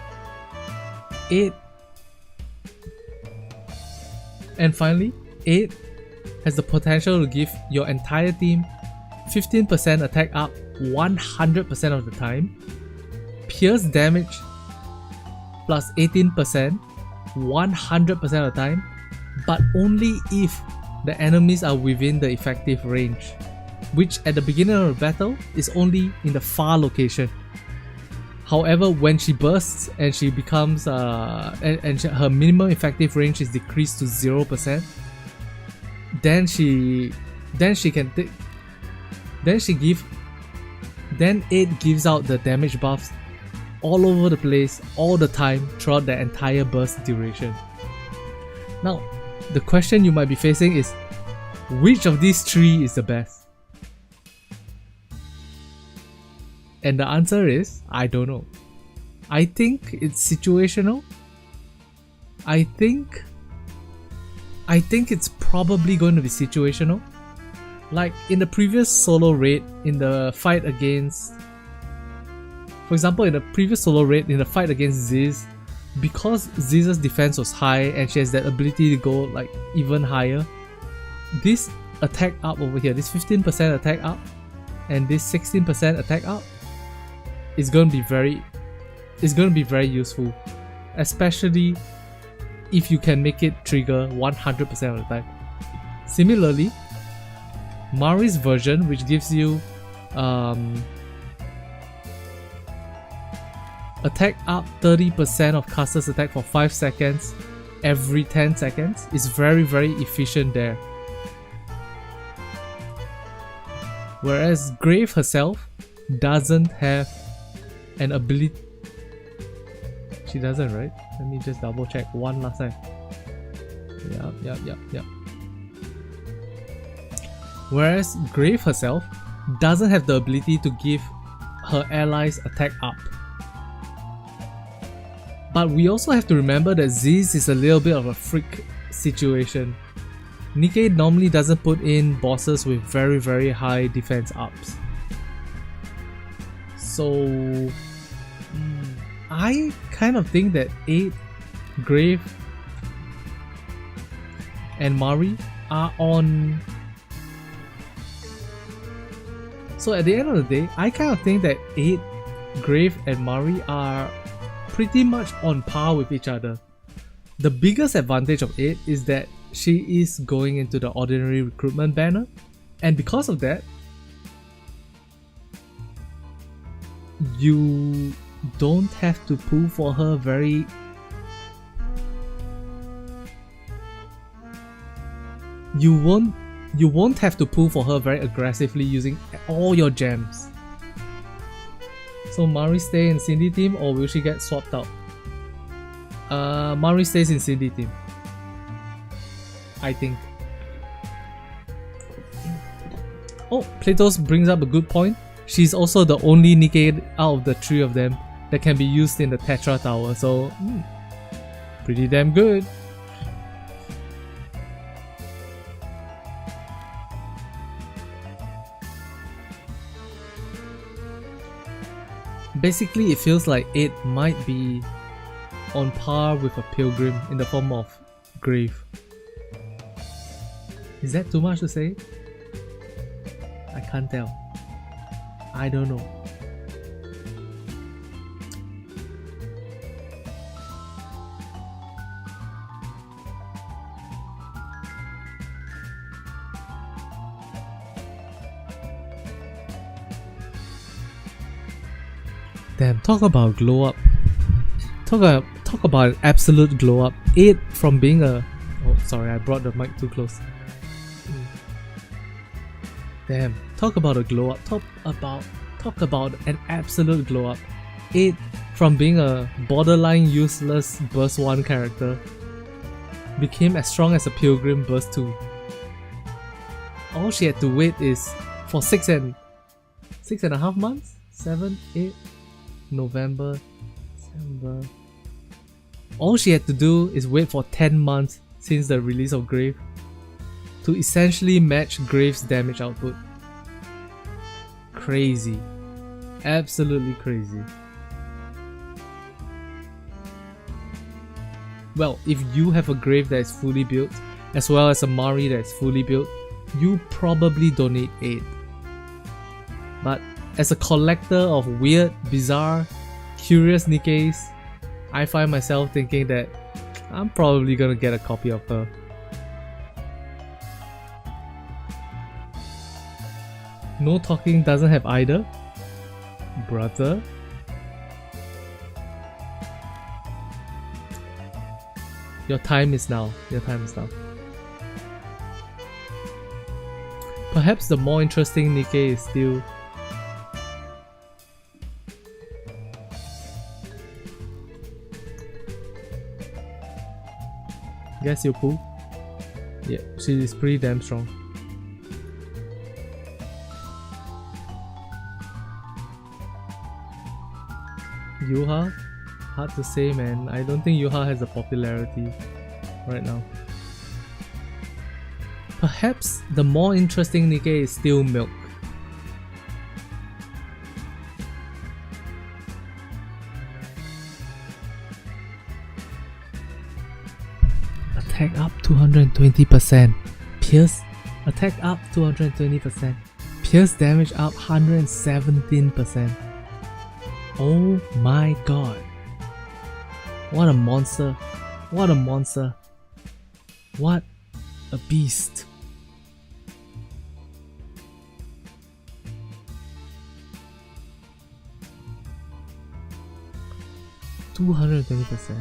8 has the potential to give your entire team 15% attack up 100% of the time, pierce damage plus 18% 100% of the time, but only if the enemies are within the effective range, which at the beginning of the battle is only in the far location. However, when she bursts and she becomes her minimum effective range is decreased to 0%, then it gives out the damage buffs all over the place, all the time, throughout the entire burst duration. Now, the question you might be facing is, which of these three is the best? And the answer is, I don't know. I think it's situational. I think it's probably going to be situational. Like in the previous solo raid, in the fight against... For example, in the previous solo raid, in the fight against Ziz, because Ziz's defense was high and she has that ability to go like even higher, this attack up over here, this 15% attack up and this 16% attack up, is going to be very useful, especially if you can make it trigger 100% of the time. Similarly, Mari's version, which gives you attack up 30% of caster's attack for 5 seconds every 10 seconds, is very efficient there. Whereas Grave herself doesn't have an ability. She doesn't, right? Let me just double check one last time. Yep. Whereas Grave herself doesn't have the ability to give her allies attack up. But we also have to remember that Ziz is a little bit of a freak situation. Nikke normally doesn't put in bosses with very high defense ups. So I kind of think that 8, Grave and Mari are on... So at the end of the day, I kind of think that 8, Grave and Mari are pretty much on par with each other. The biggest advantage of 8 is that she is going into the ordinary recruitment banner, and because of that, you don't have to pull for her very... You won't have to pull for her very aggressively using all your gems. So Mari stay in Cindy team, or will she get swapped out? Mari stays in Cindy team, I think. Oh, Platos brings up a good point. She's also the only Nikke out of the 3 of them that can be used in the Tetra Tower, so pretty damn good. Basically, it feels like 8 might be on par with a Pilgrim in the form of Grave. Is that too much to say? I can't tell. I don't know. Damn, talk about glow up. Talk about an absolute glow up. 8 from being a... Oh, sorry, I brought the mic too close. Damn, talk about a glow up. Talk about an absolute glow up. 8 from being a borderline useless burst 1 character became as strong as a Pilgrim burst 2. all she had to wait is for 6.5 months? 7, 8, November, December. All she had to do is wait for 10 months since the release of Grave to essentially match Grave's damage output. Crazy. Absolutely crazy. Well, if you have a Grave that is fully built, as well as a Mari that is fully built, you probably don't need 8. But as a collector of weird, bizarre, curious Nikkes, I find myself thinking that I'm probably gonna get a copy of her. No talking doesn't have either. Brother. Your time is now. Your time is now. Perhaps the more interesting Nikke is still Guess you pull. Yeah, she is pretty damn strong. Yuha? Hard to say, man. I don't think Yuha has the popularity right now. Perhaps the more interesting Nikke is still Milk. Attack up 220%. Pierce. Attack up 220%. Pierce damage up 117%. Oh my god. What a monster. What a monster. What a beast. %220%.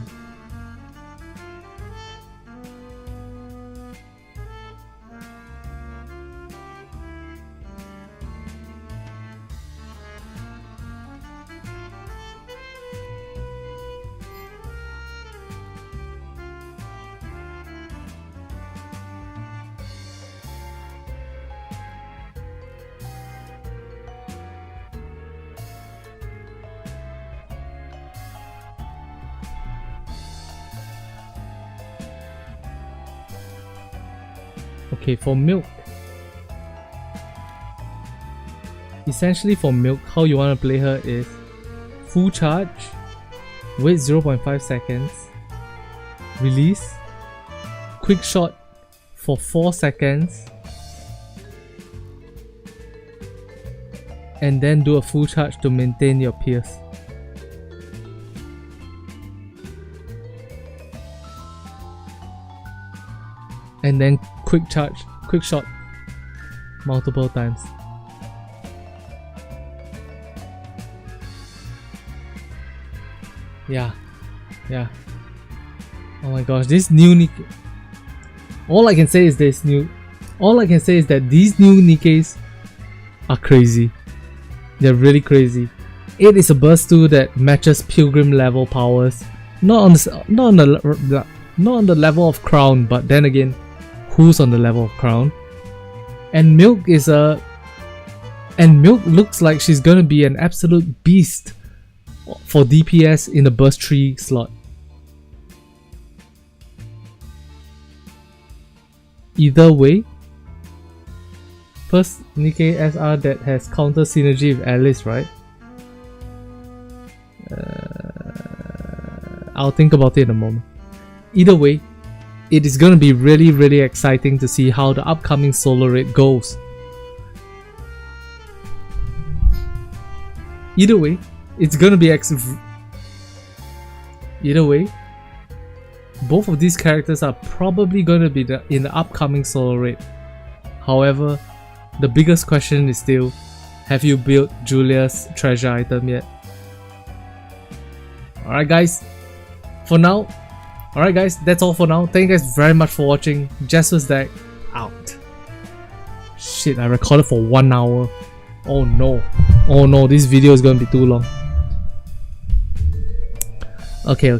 Okay, for Milk. Essentially for Milk, how you want to play her is full charge, wait 0.5 seconds, release, quick shot for 4 seconds, and then do a full charge to maintain your pierce. And then quick charge, quick shot multiple times. Yeah. Oh my gosh, this new Nikke. All I can say is that these new Nikkes are crazy. They're really crazy. It is a burst 2 that matches Pilgrim level powers. Not on the level of Crown, but then again, who's on the level of Crown? And Milk looks like she's gonna be an absolute beast for DPS in the burst 3 slot. Either way, first Nikke SR that has counter synergy with Alice, right? I'll think about it in a moment. Either way, it is gonna be really exciting to see how the upcoming solo raid goes. Either way, it's gonna be Either way, both of these characters are probably gonna be in the upcoming solo raid. However, the biggest question is still, have you built Julia's treasure item yet? Alright guys, that's all for now. Thank you guys very much for watching. Jester's Deck out. Shit, I recorded for 1 hour. Oh no, this video is gonna be too long. Okay.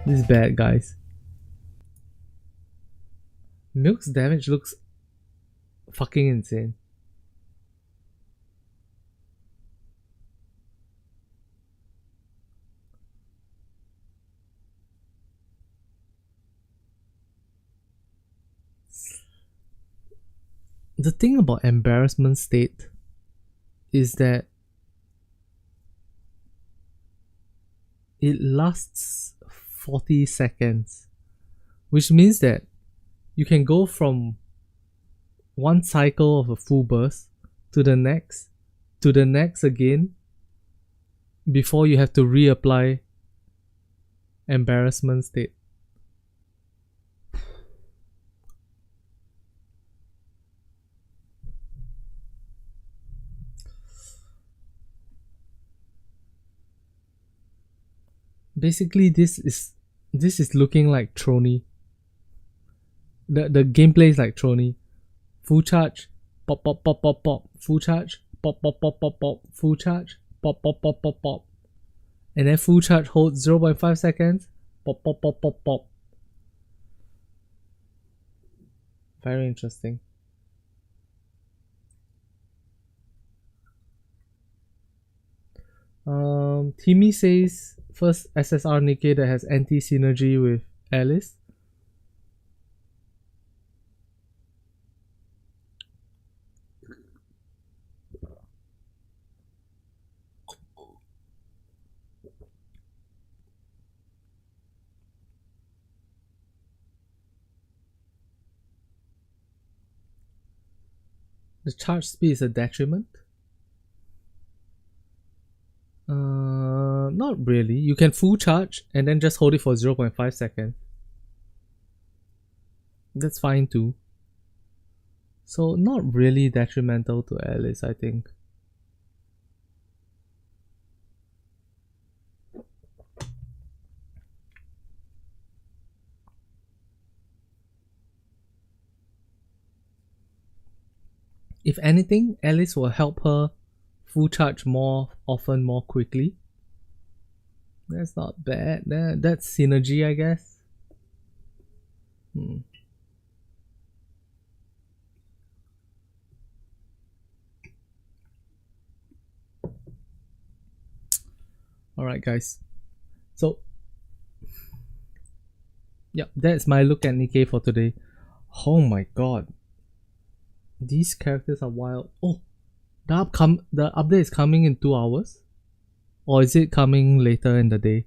This is bad, guys. Milk's damage looks fucking insane. The thing about embarrassment state is that it lasts 40 seconds, which means that you can go from one cycle of a full burst to the next again before you have to reapply embarrassment state. Basically, this is looking like Trony. The gameplay is like Trony. Full charge, pop pop pop pop pop. Full charge, pop pop pop pop pop. Full charge, pop pop pop pop pop. And then full charge holds 0.5 seconds. Pop pop pop pop pop. Very interesting. Timmy says first SSR Nikke that has anti-synergy with Alice. The charge speed is a detriment. Not really. You can full charge and then just hold it for 0.5 seconds. That's fine too. So not really detrimental to Alice, I think. If anything, Alice will help her full charge more often, more quickly. That's not bad. That's synergy, I guess. Alright guys. So yeah, that's my look at Nikke for today. Oh my god. These characters are wild. Oh, the update is coming in 2 hours? Or is it coming later in the day?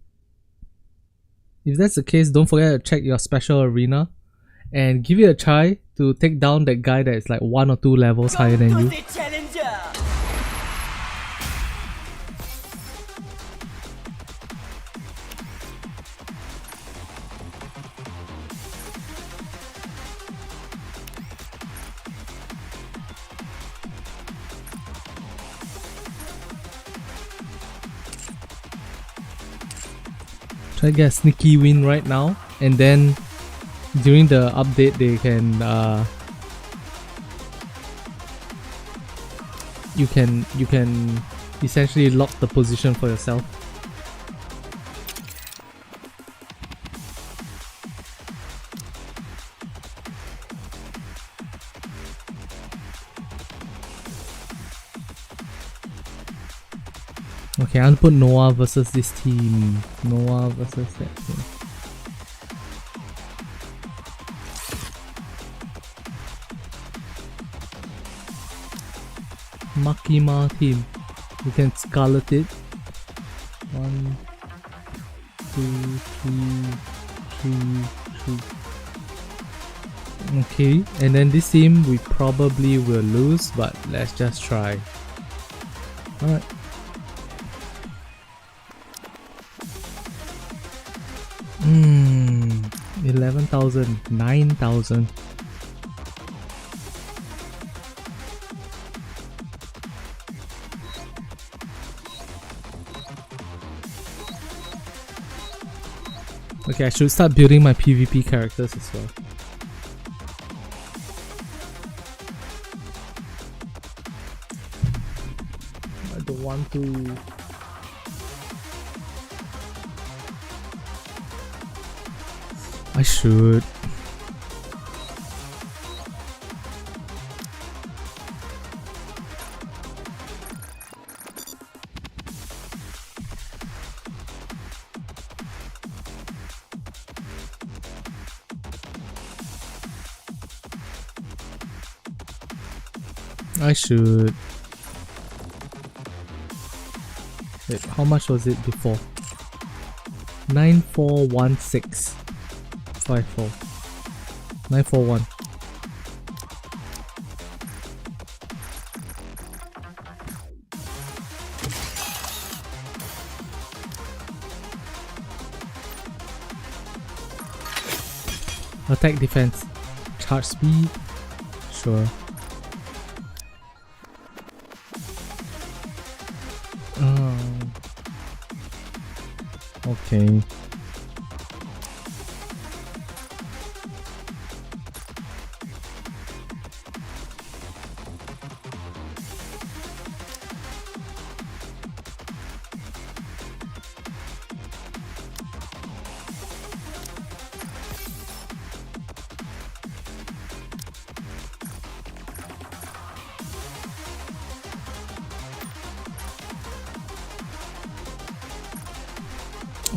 If that's the case, don't forget to check your special arena and give it a try to take down that guy that is like 1 or 2 levels higher than you. Try to get a sneaky win right now, and then during the update they can you can essentially lock the position for yourself. Okay, I'll put Noah versus this team. Noah versus that team. Makima team. You can scarlet it. 1, 2, 3, 2. Okay, and then this team we probably will lose, but let's just try. Alright. 11,000, 9,000. Okay, I should start building my PvP characters as well. I don't want to. I should. I should. Wait, how much was it before? 9416 54 941. Attack, defense, charge speed, sure. Okay.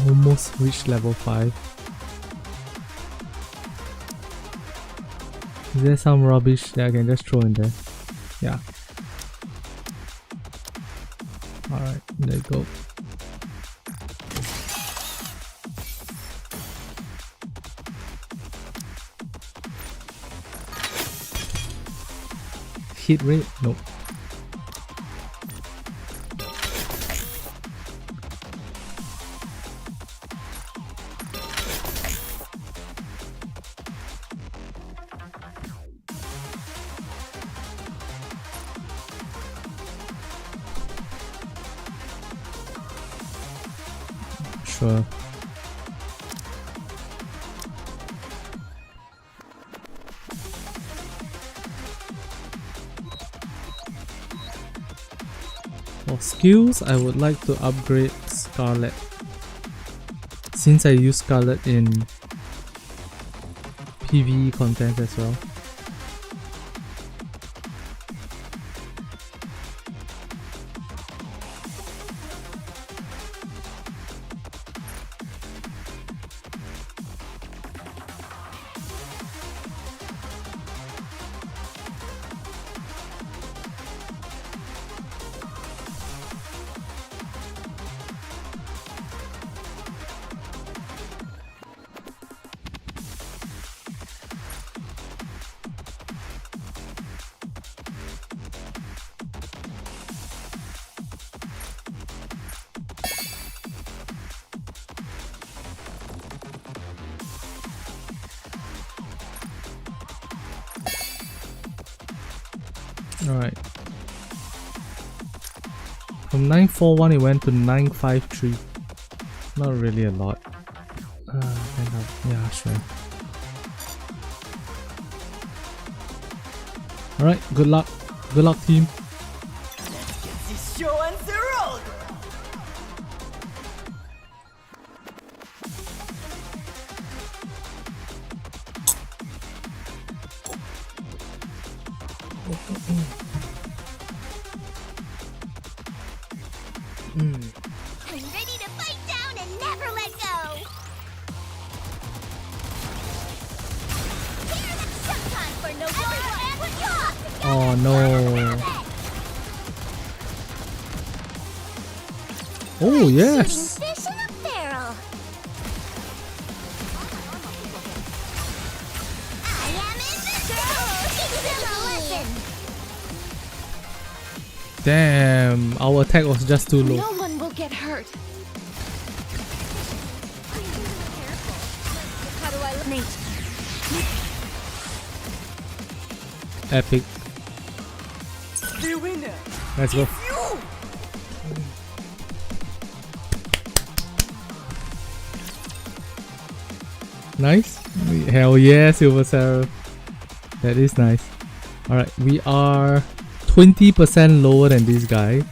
Almost reached level 5. Is there some rubbish that I can just throw in there? Yeah. Alright, there you go. Hit rate? Nope. Sure. For skills, I would like to upgrade Scarlet. Since I use Scarlet in PvE content as well. Alright. From 941 it went to 953. Not really a lot. Yeah, sure. Alright, good luck. Good luck, team. Let's get this show on the road! I'm ready to fight down and never let go. Time for no Oh no. Oh yes. Fish in a barrel. I am invincible. Teach them a lesson. Damn, our attack was just too low. No one will get hurt. How do I look? Epic. The winner! Let's go. You! Nice. Hell yeah, Silver Seraph. That is nice. Alright, we are 20% lower than this guy.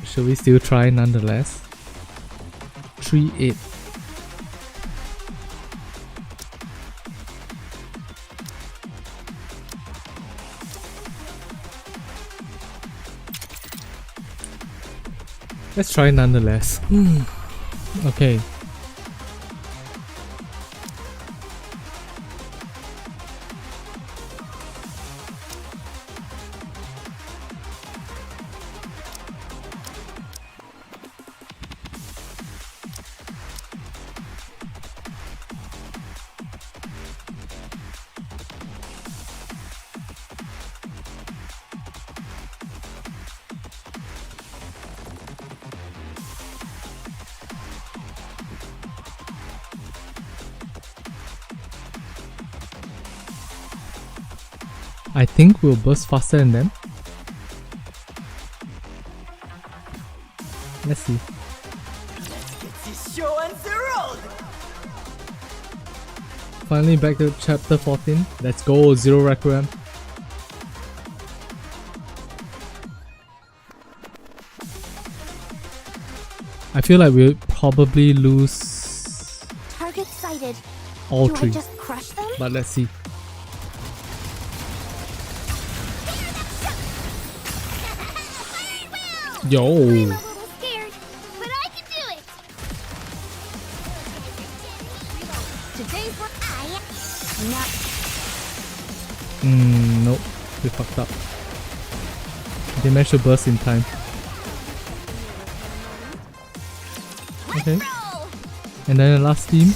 Should we still try nonetheless? 3-8. Let's try nonetheless. Okay. I think we'll burst faster than them. Let's see. Let's get this show on the road! Finally back to chapter 14. Let's go, Zero Requiem. I feel like we'll probably lose Target sighted. all Do I three, just crush them? but let's see. Yo! I'm a little scared, but I can do it. Today's what not Nope. We fucked up. They managed to burst in time. Okay. roll. And then the last team.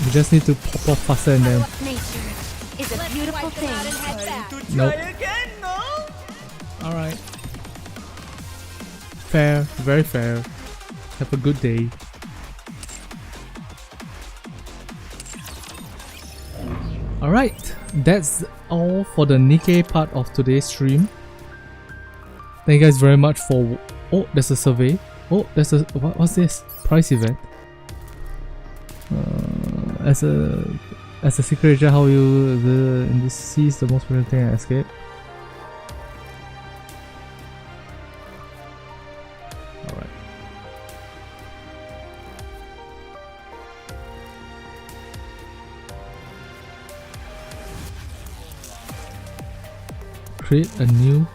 We just need to pop off faster than them. Nature is a beautiful thing. Time to try Nope. again, no? Alright. Fair. Very fair. Have a good day. Alright. That's all for the Nikke part of today's stream. Thank you guys very much for... Oh, there's a survey. Oh, there's a... What's this? Prize event. As a secret agent, how you in this sees the most important thing and escape. Alright. Create a new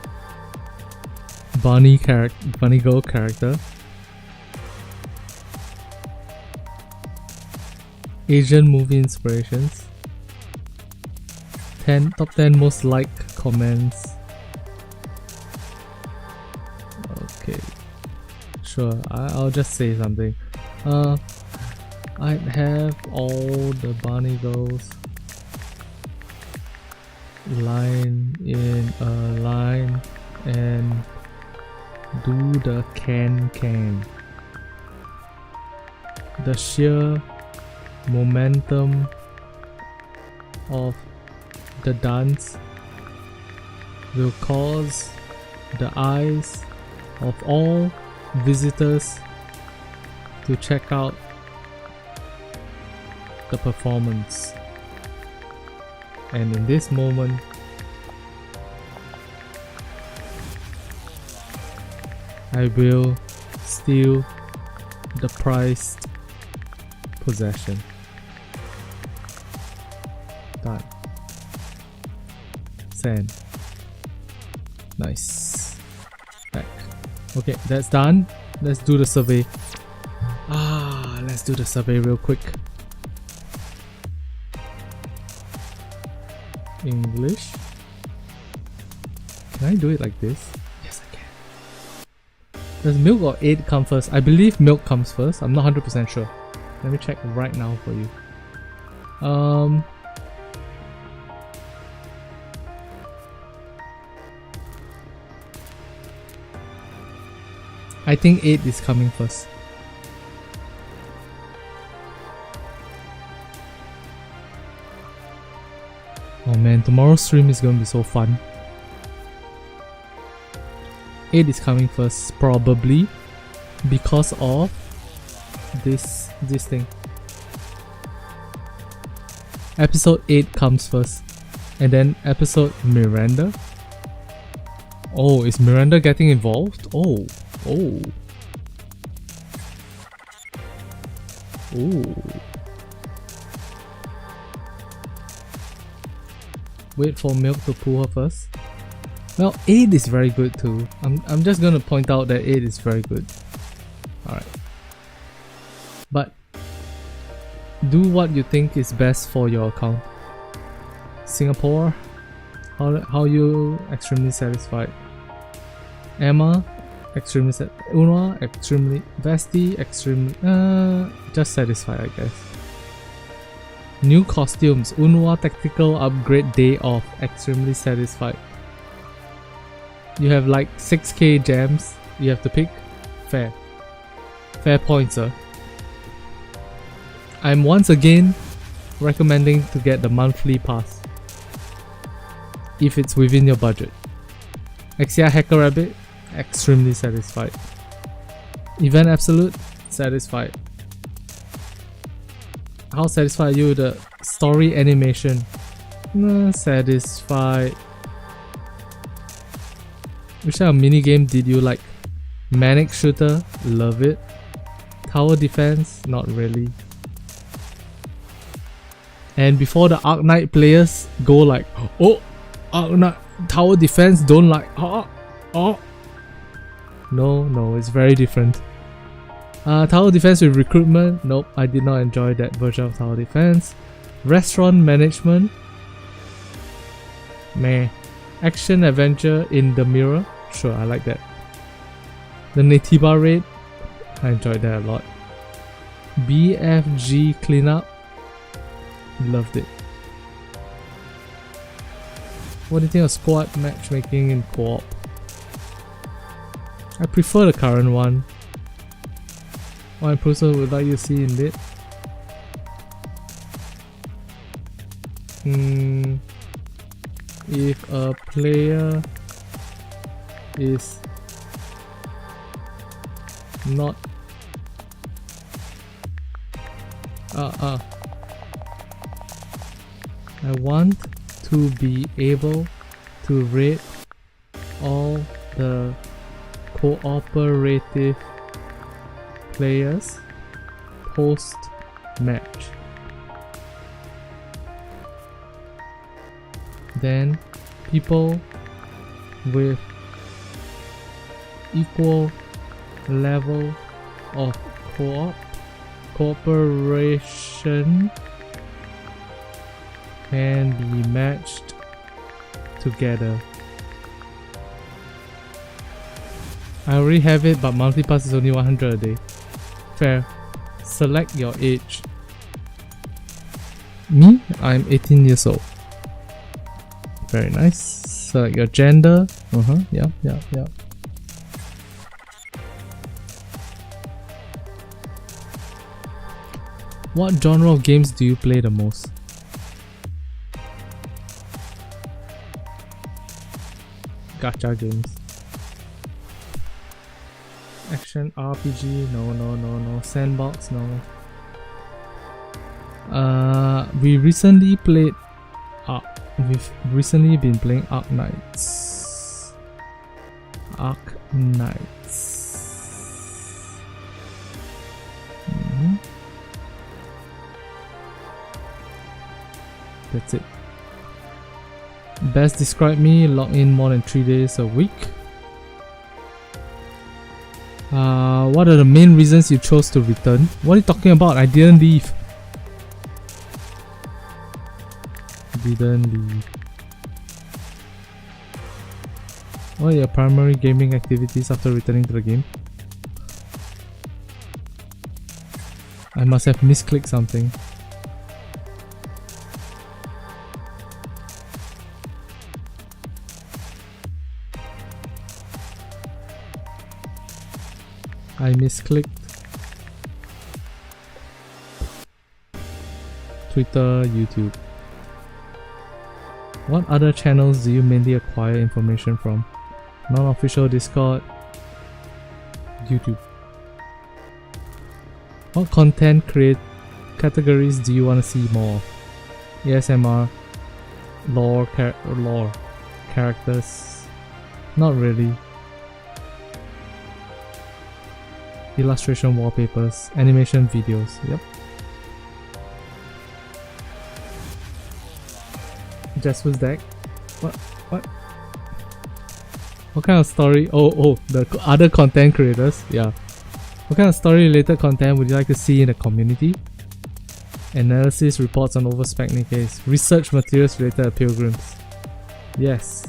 bunny girl character. Asian movie inspirations. Top 10 most liked comments. Okay, sure. I'll just say something. I'd have all the bunny girls line in a line and do the can. The sheer momentum of the dance will cause the eyes of all visitors to check out the performance. And in this moment, I will steal the prized possession. Done. Send. Nice. Back. Okay, that's done. Let's do the survey. Let's do the survey real quick. English. Can I do it like this? Yes, I can. Does milk or aid come first? I believe milk comes first. I'm not 100% sure. Let me check right now for you. I think 8 is coming first. Oh man, tomorrow's stream is going to be so fun. 8 is coming first, probably because of this thing. Episode 8 comes first, and then episode Miranda. Oh, is Miranda getting involved? Oh. Wait for milk to pull her first. Well, 8 is very good too. I'm just gonna point out that 8 is very good. Alright. But do what you think is best for your account. Singapore, how you extremely satisfied. Emma, extremely Unwa, extremely Vesti, extremely just satisfied, I guess. New costumes, Unwa tactical upgrade day off, extremely satisfied. You have like 6k gems you have to pick. Fair points, sir. I'm once again recommending to get the monthly pass. if it's within your budget. Exia Hacker Rabbit, extremely satisfied. Event Absolute, satisfied. How satisfied are you with the story animation? Satisfied. Which type of minigame did you like? Manic Shooter, love it. Tower Defense, not really. And before the Arknight players go like, oh, Arknight Tower Defense don't like, oh. No, it's very different. Tower Defense with recruitment, nope, I did not enjoy that version of Tower Defense. Restaurant Management, meh. Action Adventure in the Mirror, sure, I like that. The Natiba Raid, I enjoyed that a lot. BFG Cleanup, loved it. What do you think of squad matchmaking in co-op? I prefer the current one. What improvement would like you to see in it? If a player is not I want to be able to rate all the cooperative players post match. Then people with equal level of cooperation can be matched together. I already have it, but monthly pass is only 100 a day. Fair. Select your age. Me? I'm 18 years old. Very nice. Select your gender. Yeah. What genre of games do you play the most? Gacha games. Action RPG, no. Sandbox, no. We've recently been playing Arknights. That's it. Best describe me, log in more than 3 days a week. What are the main reasons you chose to return? What are you talking about? I didn't leave. What are your primary gaming activities after returning to the game? I must have misclicked something. I misclicked. Twitter, YouTube. What other channels do you mainly acquire information from? Non-official Discord, YouTube. What content categories do you want to see more of? ASMR, lore, characters. Not really. Illustration wallpapers, animation videos. Yep. Jasper's deck. What? What kind of story? Oh, the other content creators. Yeah. What kind of story related content would you like to see in the community? Analysis reports on overspec Nikke's. Research materials related to pilgrims. Yes.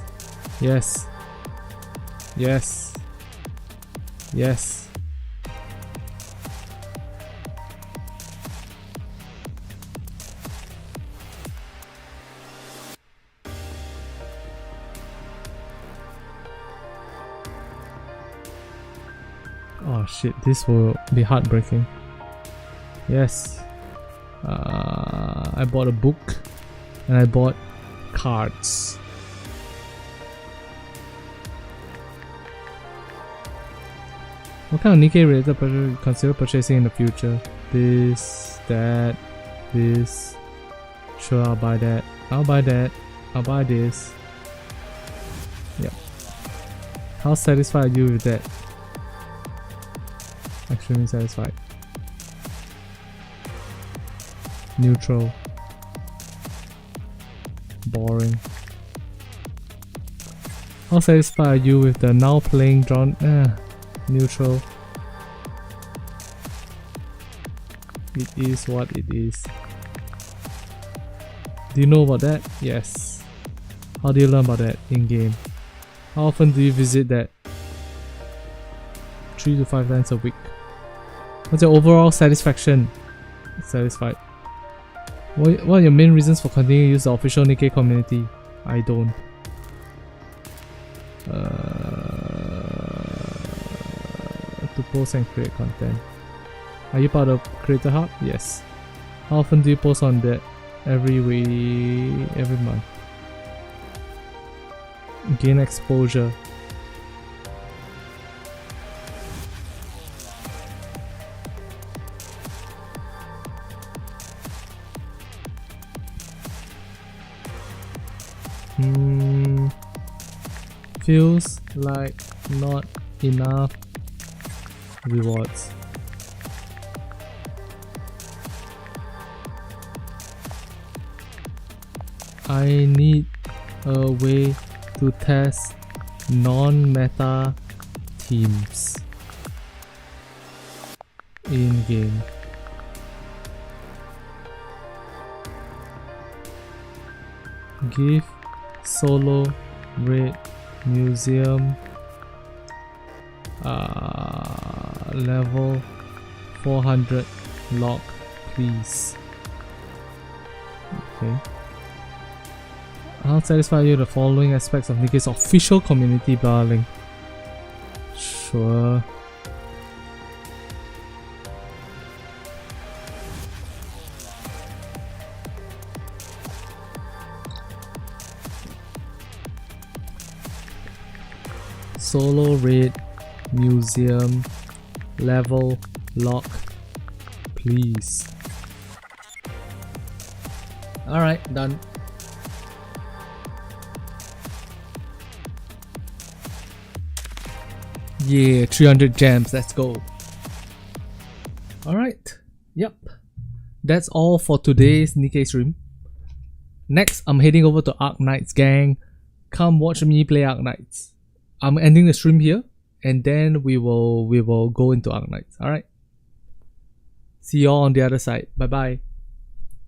Oh shit, this will be heartbreaking. Yes. I bought a book and I bought cards. What kind of Nikke related purchase you consider purchasing in the future? This, that, this. Sure, I'll buy that. I'll buy that. I'll buy this. Yep. How satisfied are you with that? Extremely satisfied. Neutral. Boring. How satisfied are you with the now playing drawn? Neutral. It is what it is. Do you know about that? Yes. How do you learn about that in game? How often do you visit that? 3 to 5 times a week. What's your overall satisfaction? Satisfied. What are your main reasons for continuing to use the official Nikke community? I don't. To post and create content. Are you part of Creator Hub? Yes. How often do you post on that? Every week, every month. Gain exposure. Feels like not enough rewards. I need a way to test non-meta teams in game. Give solo raid museum level 400 lock, please. Okay. How satisfied are you with the following aspects of Nikke's official community barling? Sure. Solo raid museum level lock, please. Alright, done. Yeah, 300 gems, let's go. Alright, yep. That's all for today's Nikke stream. Next, I'm heading over to Arknights, gang. Come watch me play Arknights. I'm ending the stream here, and then we will go into Arknights. Alright. See you all on the other side. Bye bye.